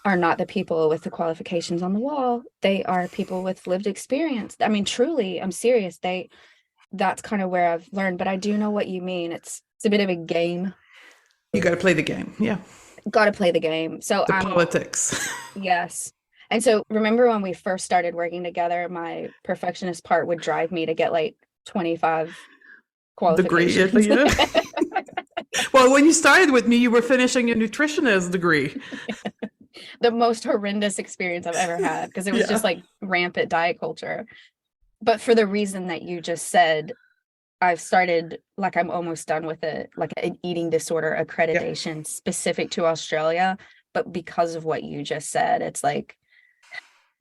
are not the people with the qualifications on the wall. They are people with lived experience. I mean, truly, I'm serious. That's kind of where I've learned, but I do know what you mean. It's a bit of a game. You got to play the game. Yeah. Got to play the game. So politics. Yes. And so remember when we first started working together, my perfectionist part would drive me to get like 25 qualifications. Degree. Yeah. Well, when you started with me, you were finishing your nutritionist degree. The most horrendous experience I've ever had, because it was just like rampant diet culture. But for the reason that you just said, I've started, like, I'm almost done with it, like an eating disorder accreditation specific to Australia. But because of what you just said, it's like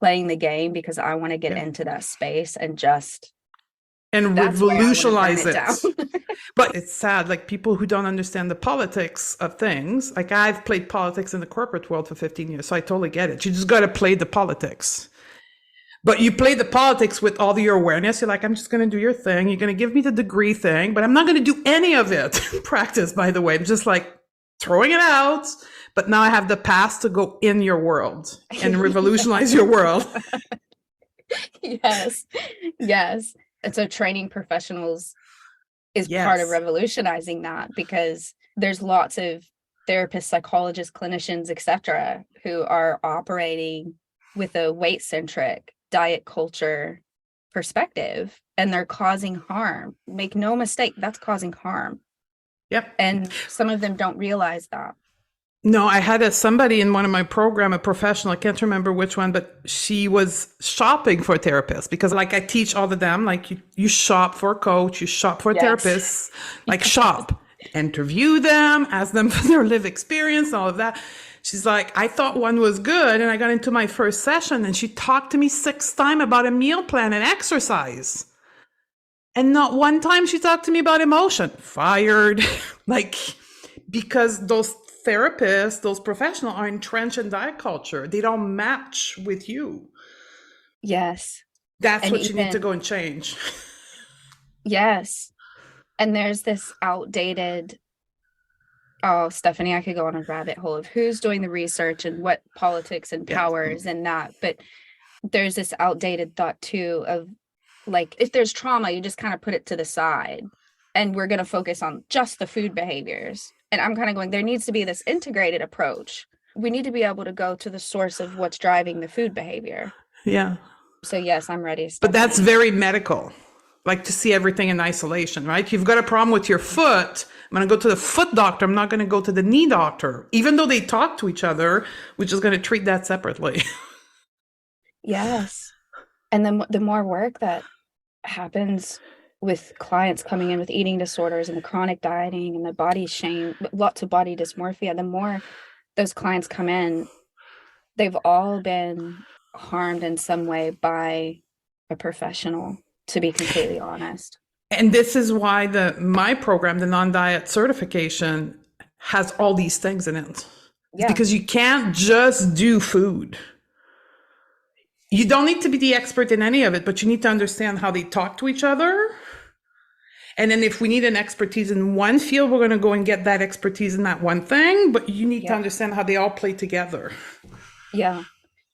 playing the game, because I want to get into that space and just revolutionize it. But it's sad, like people who don't understand the politics of things. Like I've played politics in the corporate world for 15 years, so I totally get it. You just got to play the politics. But you play the politics with all your awareness. You're like, I'm just going to do your thing. You're going to give me the degree thing, but I'm not going to do any of it. Practice, by the way. I'm just like throwing it out. But now I have the pass to go in your world and revolutionize your world. Yes. Yes. And so training professionals is part of revolutionizing that, because there's lots of therapists, psychologists, clinicians, etc., who are operating with a weight-centric diet culture perspective, and they're causing harm. Make no mistake, that's causing harm. Yep. And some of them don't realize that. No, I had somebody in one of my program, a professional, I can't remember which one, but she was shopping for a therapist, because like I teach all of them, like you shop for a coach, you shop for a therapist, like shop. interview them, ask them for their lived experience, all of that. She's like, I thought one was good. And I got into my first session and she talked to me 6 times about a meal plan and exercise. And not one time she talked to me about emotion. Fired. Like, because those therapists, those professionals are entrenched in diet culture. They don't match with you. Yes. That's And what you need to go and change. Yes. And there's this outdated, oh, Stephanie, I could go on a rabbit hole of who's doing the research and what politics and powers and that. But there's this outdated thought too of like, if there's trauma, you just kind of put it to the side and we're going to focus on just the food behaviors. And I'm kind of going, there needs to be this integrated approach. We need to be able to go to the source of what's driving the food behavior. Yeah. So yes, I'm ready. But that's very medical, like to see everything in isolation, right? You've got a problem with your foot. I'm going to go to the foot doctor. I'm not going to go to the knee doctor, even though they talk to each other, which is going to treat that separately. Yes. And then the more work that happens with clients coming in with eating disorders and the chronic dieting and the body shame, lots of body dysmorphia, the more those clients come in, they've all been harmed in some way by a professional, to be completely honest. And this is why my program, the non-diet certification, has all these things in it. Yeah. Because you can't just do food. You don't need to be the expert in any of it, but you need to understand how they talk to each other. And then if we need an expertise in one field, we're going to go and get that expertise in that one thing. But you need to understand how they all play together. Yeah.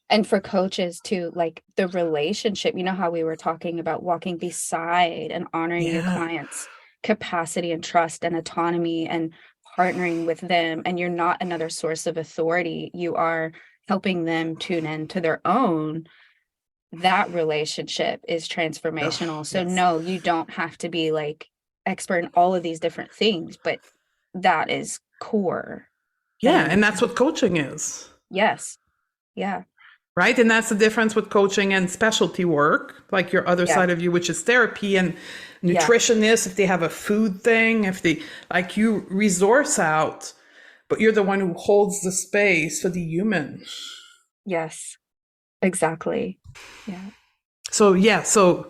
And for coaches too, like the relationship, you know how we were talking about walking beside and honoring your clients' capacity and trust and autonomy and partnering with them. And you're not another source of authority. You are helping them tune in to their own. That relationship is transformational. So no, you don't have to be like expert in all of these different things, but that is core. Yeah. And that's what coaching is. Yes. Yeah. Right. And that's the difference with coaching and specialty work, like your other side of you, which is therapy and nutritionists, if they have a food thing, if they like you resource out, but you're the one who holds the space for the human. Yes, exactly. Yeah. So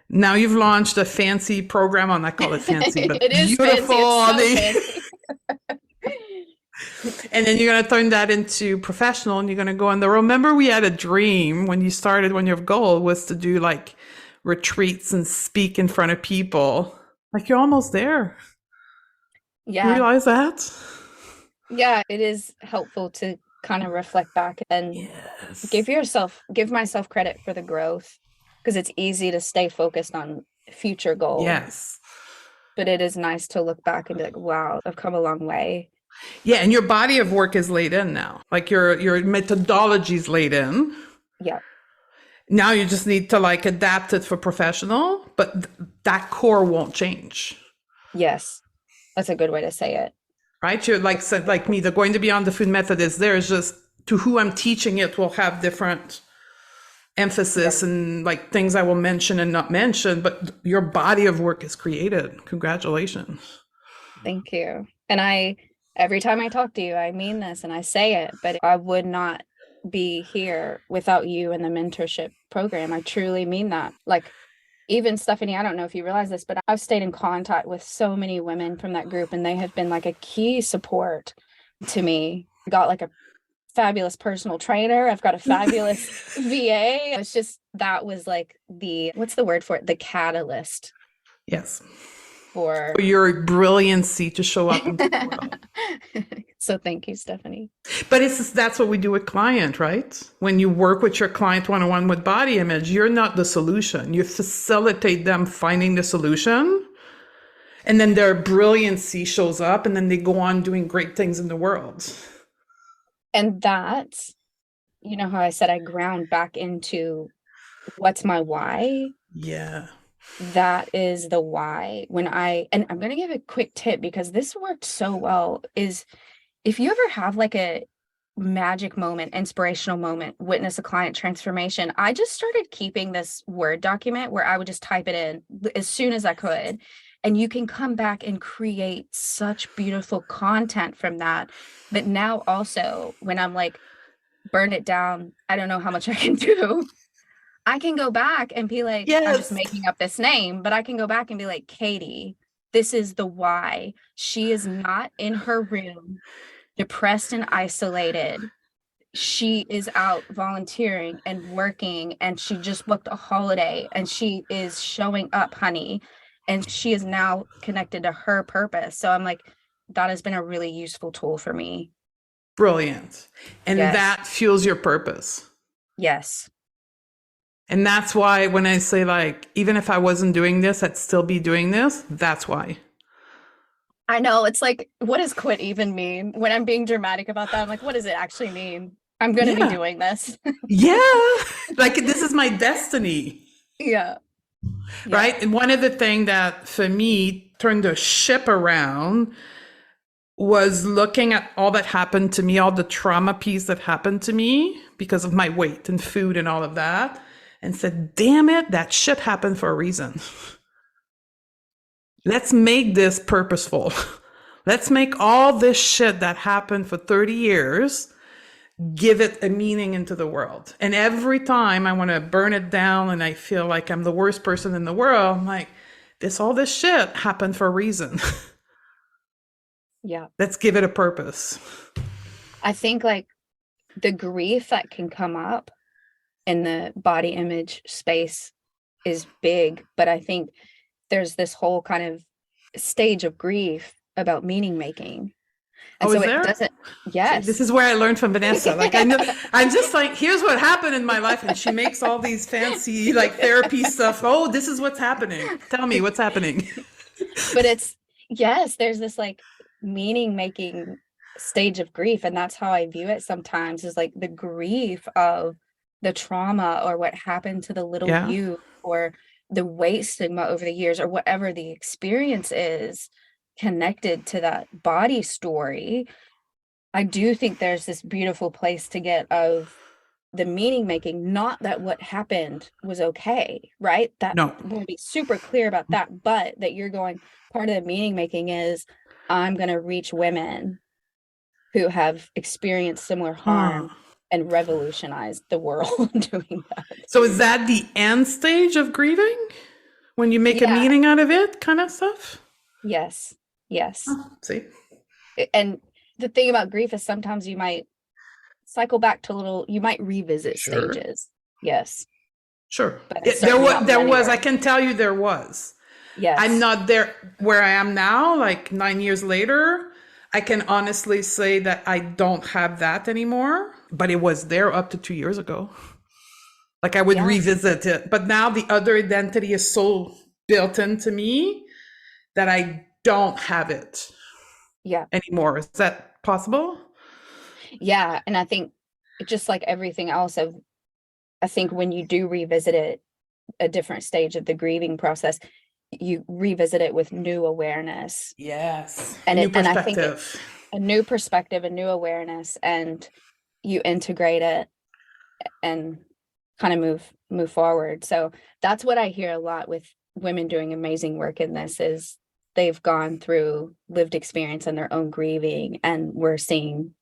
now you've launched a fancy program on, I call it fancy, but it is beautiful. Fancy. It's so fancy. And then you're going to turn that into professional and you're going to go on the road. Remember, we had a dream when your goal was to do like retreats and speak in front of people. Like you're almost there. Yeah. You realize that? Yeah, it is helpful to kind of reflect back and give myself credit for the growth, because it's easy to stay focused on future goals. Yes. But it is nice to look back and be like, wow, I've come a long way. Yeah, and your body of work is laid in now. Like your methodology is laid in. Yeah. Now you just need to like adapt it for professional, but that core won't change. Yes, that's a good way to say it. Right? You're like me, the going to beyond the food method is there. It's just to who I'm teaching it will have different emphasis and like things I will mention and not mention, but your body of work is created. Congratulations. Thank you. And every time I talk to you, I mean this and I say it, but I would not be here without you and the mentorship program. I truly mean that. Like, even Stephanie, I don't know if you realize this, but I've stayed in contact with so many women from that group, and they have been like a key support to me. I got like a fabulous personal trainer. I've got a fabulous VA. It's just, that was like what's the word for it? The catalyst. Yes. For your brilliancy to show up into the world. So thank you, Stephanie. But that's what we do with client, right? When you work with your client one-on-one with body image, you're not the solution. You facilitate them finding the solution. And then their brilliancy shows up and then they go on doing great things in the world. And that's, you know how I said I ground back into what's my why? Yeah. That is the why. And I'm going to give a quick tip, because this worked so well, is if you ever have like a magic moment, inspirational moment, witness a client transformation, I just started keeping this Word document where I would just type it in as soon as I could. And you can come back and create such beautiful content from that. But now also, when I'm like, burn it down, I don't know how much I can do. I can go back and be like, I'm just Yes. making up this name, but I can go back and be like, Katie, this is the why. She is not in her room, depressed and isolated. She is out volunteering and working, and she just booked a holiday and she is showing up, honey. And she is now connected to her purpose. So I'm like, that has been a really useful tool for me. Brilliant. And Yes. that fuels your purpose. Yes. And that's why when I say, like, even if I wasn't doing this, I'd still be doing this. That's why. I know. It's like, what does quit even mean? When I'm being dramatic about that, I'm like, what does it actually mean? I'm going to be Yeah. doing this. Yeah. Like, this is my destiny. Yeah. Right. And one of the things that for me turned the ship around was looking at all that happened to me, all the trauma piece that happened to me because of my weight and food and all of that, and said, damn it, that shit happened for a reason. Let's make this purposeful. Let's make all this shit that happened for 30 years, give it a meaning into the world. And every time I want to burn it down and I feel like I'm the worst person in the world, I'm like, all this shit happened for a reason. Yeah. Let's give it a purpose. I think like the grief that can come up in the body image space is big, but I think there's this whole kind of stage of grief about meaning making. And Oh, so is it there? doesn't, See, this yes. is where I learned from Vanessa. Like, I know, I'm just like, here's what happened in my life. And she makes all these fancy, like, therapy stuff. Oh, this is what's happening. Tell me what's happening. But it's, yes, there's this like meaning making stage of grief. And that's how I view it sometimes, is like the grief of the trauma or what happened to the little Yeah. you, or the weight stigma over the years, or whatever the experience is connected to that body story. I do think there's this beautiful place to get of the meaning making, not that what happened was okay, right? That No. we'll be super clear about that, but that you're going, part of the meaning making is, I'm going to reach women who have experienced similar harm and revolutionize the world doing that. So is that the end stage of grieving? When you make a Yeah. meaning out of it, kind of stuff? Yes. Yes. Oh, see? And the thing about grief is sometimes you might cycle back to you might revisit Sure. stages. Yes. Sure. But it's There certainly was, not there was, linear. I can tell you there was. Yes. I'm not there where I am now, like 9 years later. I can honestly say that I don't have that anymore, but it was there up to 2 years ago. Like I would Yeah. revisit it. But now the other identity is so built into me that I don't have it Yeah. anymore. Is that possible? Yeah. And I think just like everything else, I think when you do revisit it, a different stage of the grieving process, you revisit it with new awareness. Yes. And New and I think perspective. a new perspective, a new awareness, and you integrate it and kind of move forward. So that's what I hear a lot with women doing amazing work in this, is they've gone through lived experience and their own grieving, and we're seeing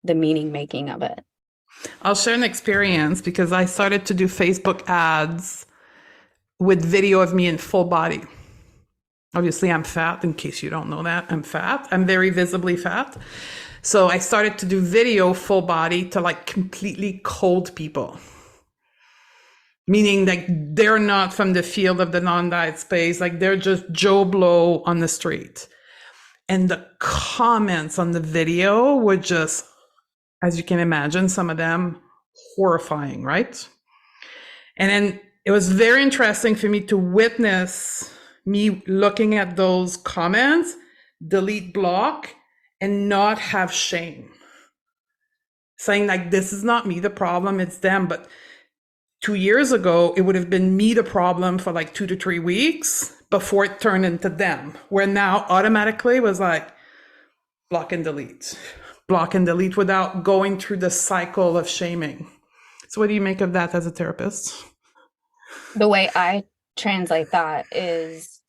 the meaning making of it. I'll share an experience because I started to do Facebook ads with video of me in full body. Obviously, I'm fat. In case you don't know that, I'm fat. I'm very visibly fat. So I started to do video full body to like completely cold people. Meaning like they're not from the field of the non-diet space. Like they're just Joe Blow on the street. And the comments on the video were just, as you can imagine, some of them horrifying, right? And then it was very interesting for me to witness me looking at those comments, delete, block, and not have shame. Saying like, this is not me the problem, it's them. But 2 years ago, it would have been me the problem for like 2 to 3 weeks before it turned into them. Where now automatically was like, block and delete without going through the cycle of shaming. So what do you make of that as a therapist? The way I translate that is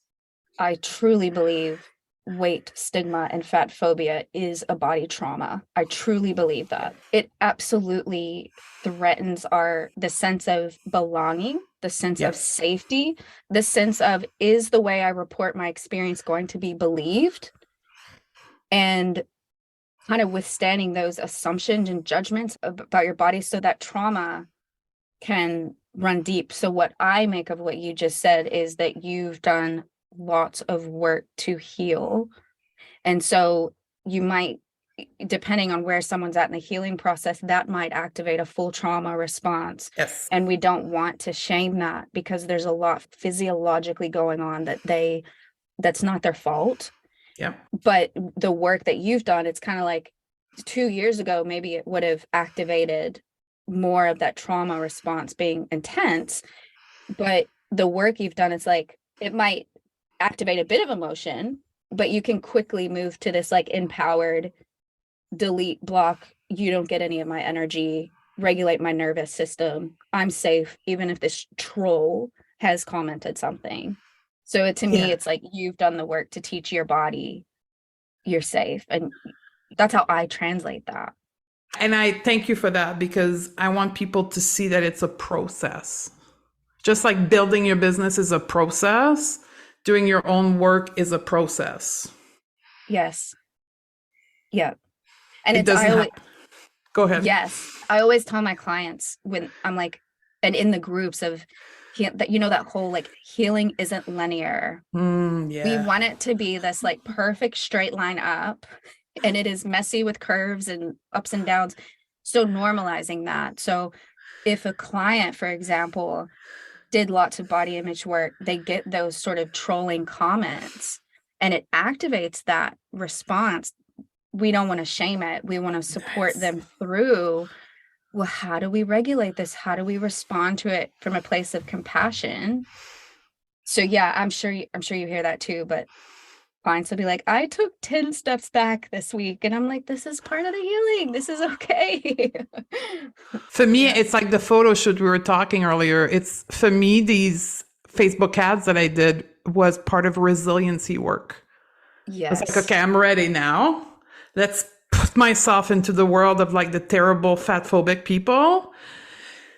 I truly believe weight stigma and fat phobia is a body trauma. I truly believe that. It absolutely threatens the sense of belonging, the sense of Yes. safety, the sense of, is the way I report my experience going to be believed? And kind of withstanding those assumptions and judgments about your body so that trauma can run deep. So what I make of what you just said is that you've done lots of work to heal. And so you might, depending on where someone's at in the healing process, that might activate a full trauma response. Yes. And we don't want to shame that, because there's a lot physiologically going on that's not their fault. Yeah. But the work that you've done, it's kind of like 2 years ago, maybe it would have activated more of that trauma response being intense. But the work you've done, it's like, it might activate a bit of emotion, but you can quickly move to this like empowered, delete, block, you don't get any of my energy, regulate my nervous system. I'm safe, even if this troll has commented something. So to me, Yeah. it's like you've done the work to teach your body you're safe. And that's how I translate that. And I thank you for that, because I want people to see that it's a process. Just like building your business is a process, doing your own work is a process. Yes. Yeah. And It doesn't happen. Go ahead. yes, I always tell my clients when I'm like, and in the groups of that, that whole like healing isn't linear. We Yeah. want it to be this like perfect straight line up, and it is messy with curves and ups and downs. So normalizing that. So if a client, for example, did lots of body image work, they get those sort of trolling comments and it activates that response. We don't want to shame it. We want to support them through, well, how do we regulate this? How do we respond to it from a place of compassion? So yeah, I'm sure you hear that too, but clients will be like, I took 10 steps back this week. And I'm like, this is part of the healing. This is okay. For me, it's like the photo shoot we were talking earlier. It's for me, these Facebook ads that I did was part of resiliency work. Yes. It's like, okay, I'm ready now. Let's put myself into the world of like the terrible fat phobic people.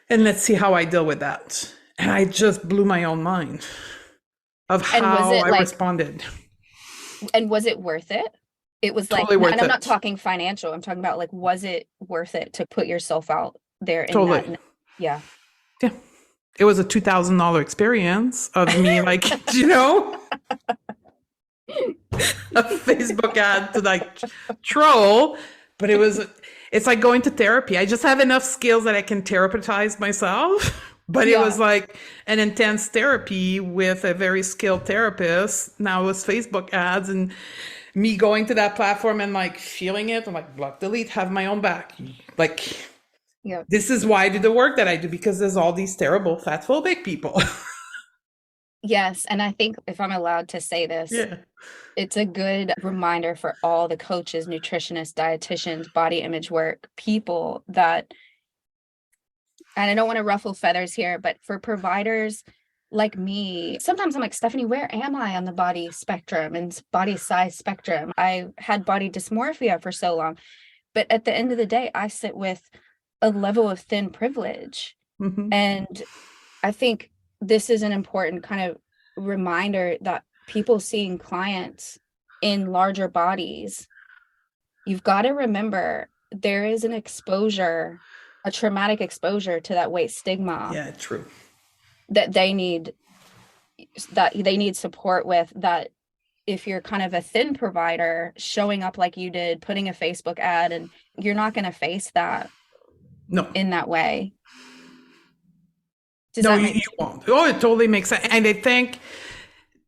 And let's see how I deal with that. And I just blew my own mind of how I responded. And was it worth it? It was totally like, worth and I'm it. not talking financial. I'm talking about like, was it worth it to put yourself out there in Totally. that? Yeah. Yeah. It was a $2,000 experience of me, like, a Facebook ad to like troll, but it's like going to therapy. I just have enough skills that I can therapeutize myself. But it was like an intense therapy with a very skilled therapist. Now it was Facebook ads and me going to that platform and like feeling it. I'm like, block, delete, have my own back. Like, this is why I do the work that I do, because there's all these terrible fat phobic people. Yes. And I think if I'm allowed to say this, it's a good reminder for all the coaches, nutritionists, dietitians, body image work people that, and I don't want to ruffle feathers here, but for providers like me, sometimes I'm like, Stephanie, where am I on the body spectrum and body size spectrum? I had body dysmorphia for so long, but at the end of the day, I sit with a level of thin privilege. Mm-hmm. And I think this is an important kind of reminder that people seeing clients in larger bodies, you've got to remember there is an exposure, a traumatic exposure to that weight stigma. Yeah, true. That they need support with. That if you're kind of a thin provider showing up like you did, putting a Facebook ad, and you're not going to face that in that way. You won't. Oh, it totally makes sense. And I think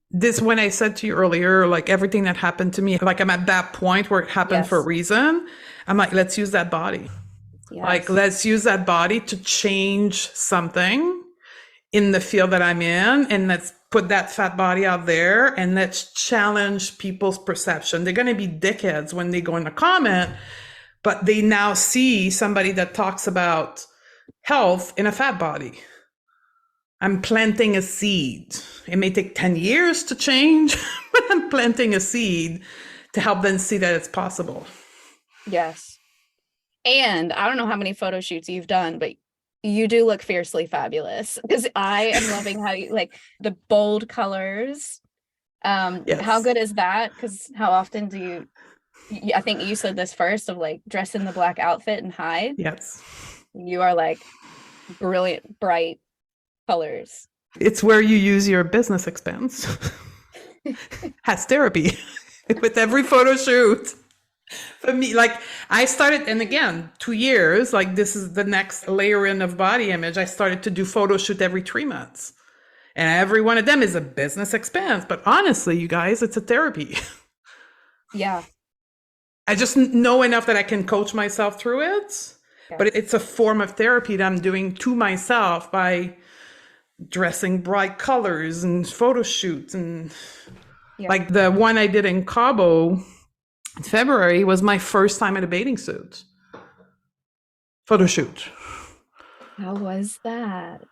this, when I said to you earlier, like everything that happened to me, like I'm at that point where it happened for a reason. I'm like, let's use that body. Yes. Like, let's use that body to change something in the field that I'm in. And let's put that fat body out there and let's challenge people's perception. They're going to be dickheads when they go in a comment, but they now see somebody that talks about health in a fat body. I'm planting a seed. It may take 10 years to change, but I'm planting a seed to help them see that it's possible. Yes. And I don't know how many photo shoots you've done, but you do look fiercely fabulous, because I am loving how you like the bold colors. How Yes. good is that? Because how often do I think you said this first, of like dress in the black outfit and hide. Yes. You are like brilliant, bright colors. It's where you use your business expense as therapy with every photo shoot. For me, like I started, and again, 2 years, like this is the next layering of body image. I started to do photo shoot every 3 months. And every one of them is a business expense. But honestly, you guys, it's a therapy. Yeah. I just know enough that I can coach myself through it. Yeah. But it's a form of therapy that I'm doing to myself by dressing bright colors and photo shoots. And Yeah. like the one I did in Cabo in February was my first time in a bathing suit photo shoot. How was that?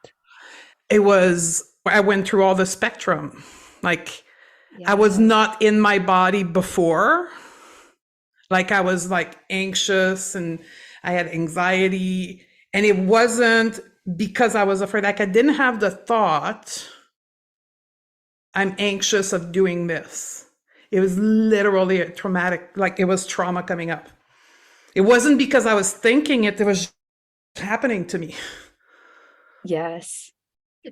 It was, I went through all the spectrum. Like I was Yes. not in my body before. Like I was like anxious and I had anxiety, and it wasn't because I was afraid. Like I didn't have the thought, I'm anxious of doing this. It was literally a traumatic, like it was trauma coming up. It wasn't because I was thinking it, it was happening to me. Yes.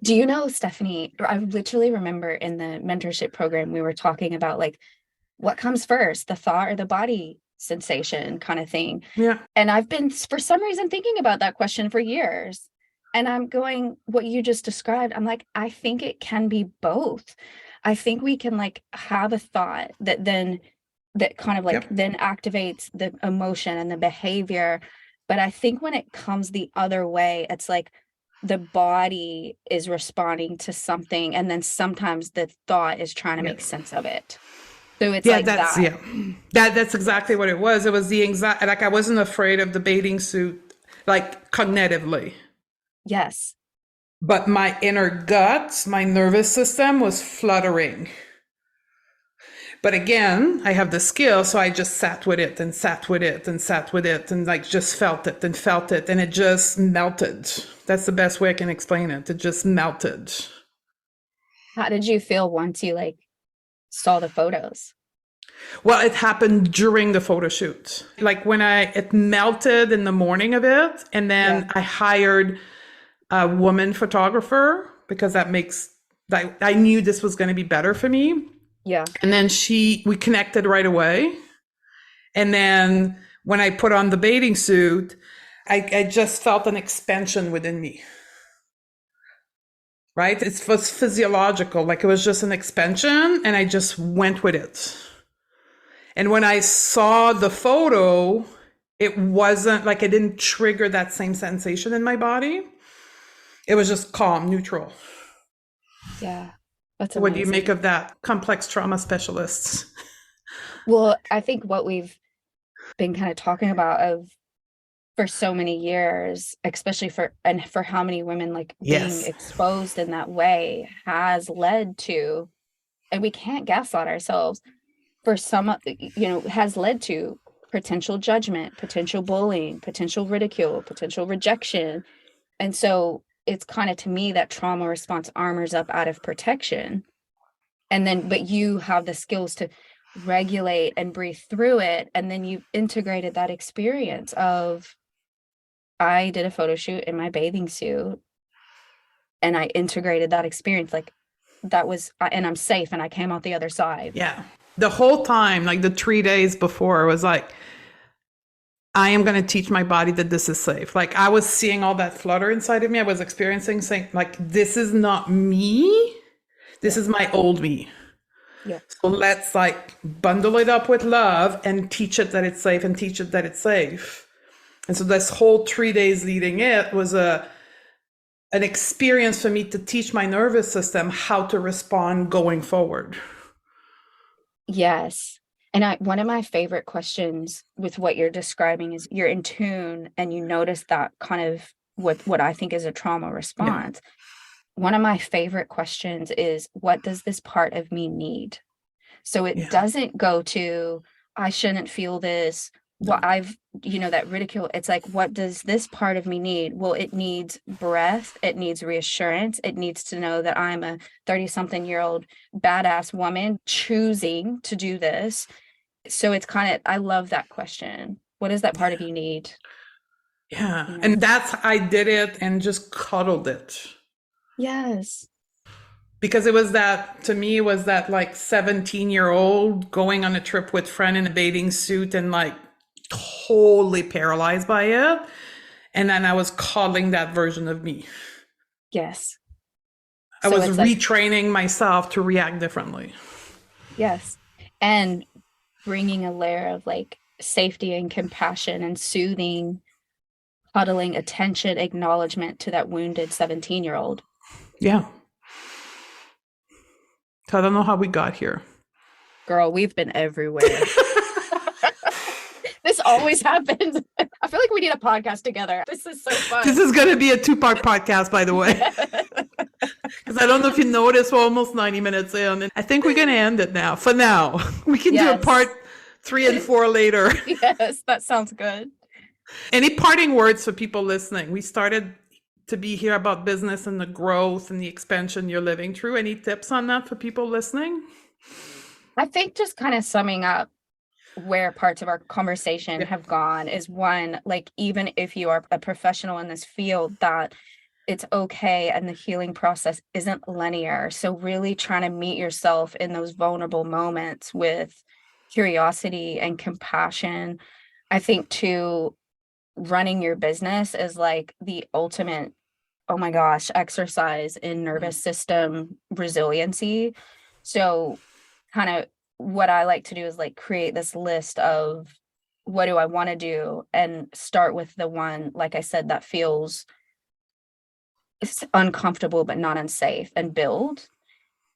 Do you know, Stephanie, I literally remember in the mentorship program, we were talking about like what comes first, the thought or the body sensation kind of thing. Yeah. And I've been, for some reason, thinking about that question for years. And I'm going, what you just described, I'm like, I think it can be both. I think we can like have a thought that then, that kind of like Yep. then activates the emotion and the behavior. But I think when it comes the other way, it's like the body is responding to something. And then sometimes the thought is trying to Yeah. make sense of it. So it's Yeah, like that's that. yeah. That's exactly what it was. It was the anxiety. Like I wasn't afraid of the bathing suit, like cognitively, Yes. but my inner gut, my nervous system was fluttering. But again, I have the skill, so I just sat with it and sat with it and sat with it and like just felt it and felt it, and it just melted. That's the best way I can explain it. It just melted. How did you feel once you like saw the photos? Well, it happened during the photo shoot. Like when it melted in the morning of it, and then I hired a woman photographer because that makes, like, I knew this was going to be better for me. Yeah. And then we connected right away. And then when I put on the bathing suit, I just felt an expansion within me. Right? It was physiological. Like it was just an expansion, and I just went with it. And when I saw the photo, it wasn't like it didn't trigger that same sensation in my body. It was just calm, neutral. Yeah. That's What do you amazing. make of that? Complex trauma specialists. Well, I think what we've been kind of talking about for so many years, especially for how many women like being Yes. exposed in that way has led to, and we can't gaslight ourselves, for some, has led to potential judgment, potential bullying, potential ridicule, potential rejection. And so it's kind of, to me, that trauma response armors up out of protection. And then, but you have the skills to regulate and breathe through it. And then you integrated that experience of, I did a photo shoot in my bathing suit, and I integrated that experience. Like that was, and I'm safe, and I came out the other side. Yeah. The whole time, like the 3 days before, was like, I am going to teach my body that this is safe. Like I was seeing all that flutter inside of me. I was experiencing saying like, this is not me. This is my old me. Yeah. So let's like bundle it up with love and teach it that it's safe and teach it that it's safe. And so this whole 3 days leading it was an experience for me to teach my nervous system how to respond going forward. Yes. And one of my favorite questions with what you're describing is, you're in tune and you notice that kind of what I think is a trauma response. one of my favorite questions is, what does this part of me need? So it doesn't go to, I shouldn't feel this. No. That ridicule. It's like, what does this part of me need? Well, it needs breath. It needs reassurance. It needs to know that I'm a 30-something-year-old badass woman choosing to do this. So it's kind of, I love that question. What does that part of you need? Yeah. And I did it and just cuddled it. Yes. Because it was that, to me, it was that like 17-year-old going on a trip with friend in a bathing suit and like totally paralyzed by it. And then I was coddling that version of me. Yes. I was retraining myself to react differently. Yes. And bringing a layer of like safety and compassion and soothing, cuddling, attention, acknowledgement to that wounded 17-year-old. Yeah. I don't know how we got here. Girl, we've been everywhere. This always happens. I feel like we need a podcast together. This is so fun. This is going to be a 2-part podcast, by the way. Because I don't know if you noticed, we're almost 90 minutes in. And I think we're going to end it now. For now. We can do a part 3 and 4 later. Yes, that sounds good. Any parting words for people listening? We started to be here about business and the growth and the expansion you're living through. Any tips on that for people listening? I think just kind of summing up where parts of our conversation have gone is, one, like, even if you are a professional in this field, that it's okay and the healing process isn't linear. So really trying to meet yourself in those vulnerable moments with curiosity and compassion. I think too, running your business is like the ultimate, oh my gosh, exercise in nervous system resiliency. So kind of what I like to do is like create this list of, what do I want to do, and start with the one, like I said, that feels uncomfortable but not unsafe, and build.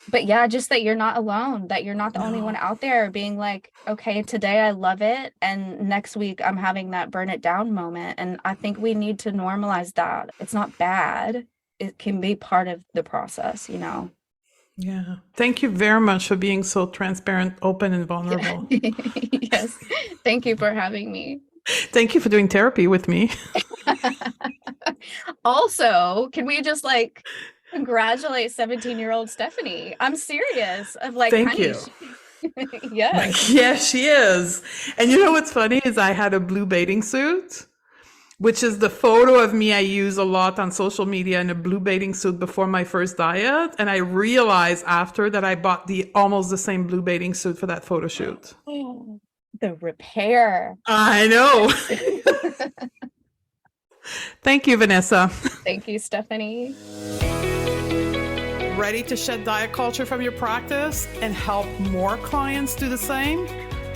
But yeah, just that you're not alone, that you're not the only one out there being like, okay, today I love it, and next week I'm having that burn it down moment. And I think we need to normalize that. It's not bad. It can be part of the process, Yeah. Thank you very much for being so transparent, open, and vulnerable. Yes. Thank you for having me. Thank you for doing therapy with me. Also, can we just like congratulate 17-year-old Stephanie? I'm serious. Of like, thank you. Yes. Yeah, she is. And you know what's funny is I had a blue bathing suit, which is the photo of me I use a lot on social media, in a blue bathing suit before my first diet. And I realized after that I bought almost the same blue bathing suit for that photo shoot. Oh, the repair. I know. Thank you, Vanessa. Thank you, Stephanie. Ready to shed diet culture from your practice and help more clients do the same?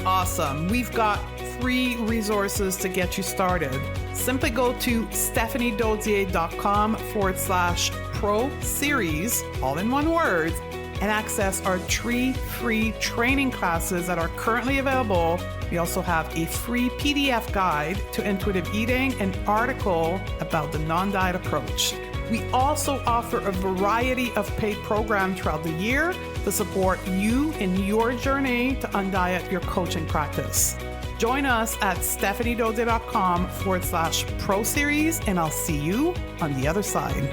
Awesome. We've got 3 resources to get you started. Simply go to stephaniedodier.com/pro series, all in one word, and access our 3 free training classes that are currently available. We also have a free PDF guide to intuitive eating, an article about the non-diet approach. We also offer a variety of paid programs throughout the year to support you in your journey to undiet your coaching practice. Join us at stephaniedodier.com/pro series, and I'll see you on the other side.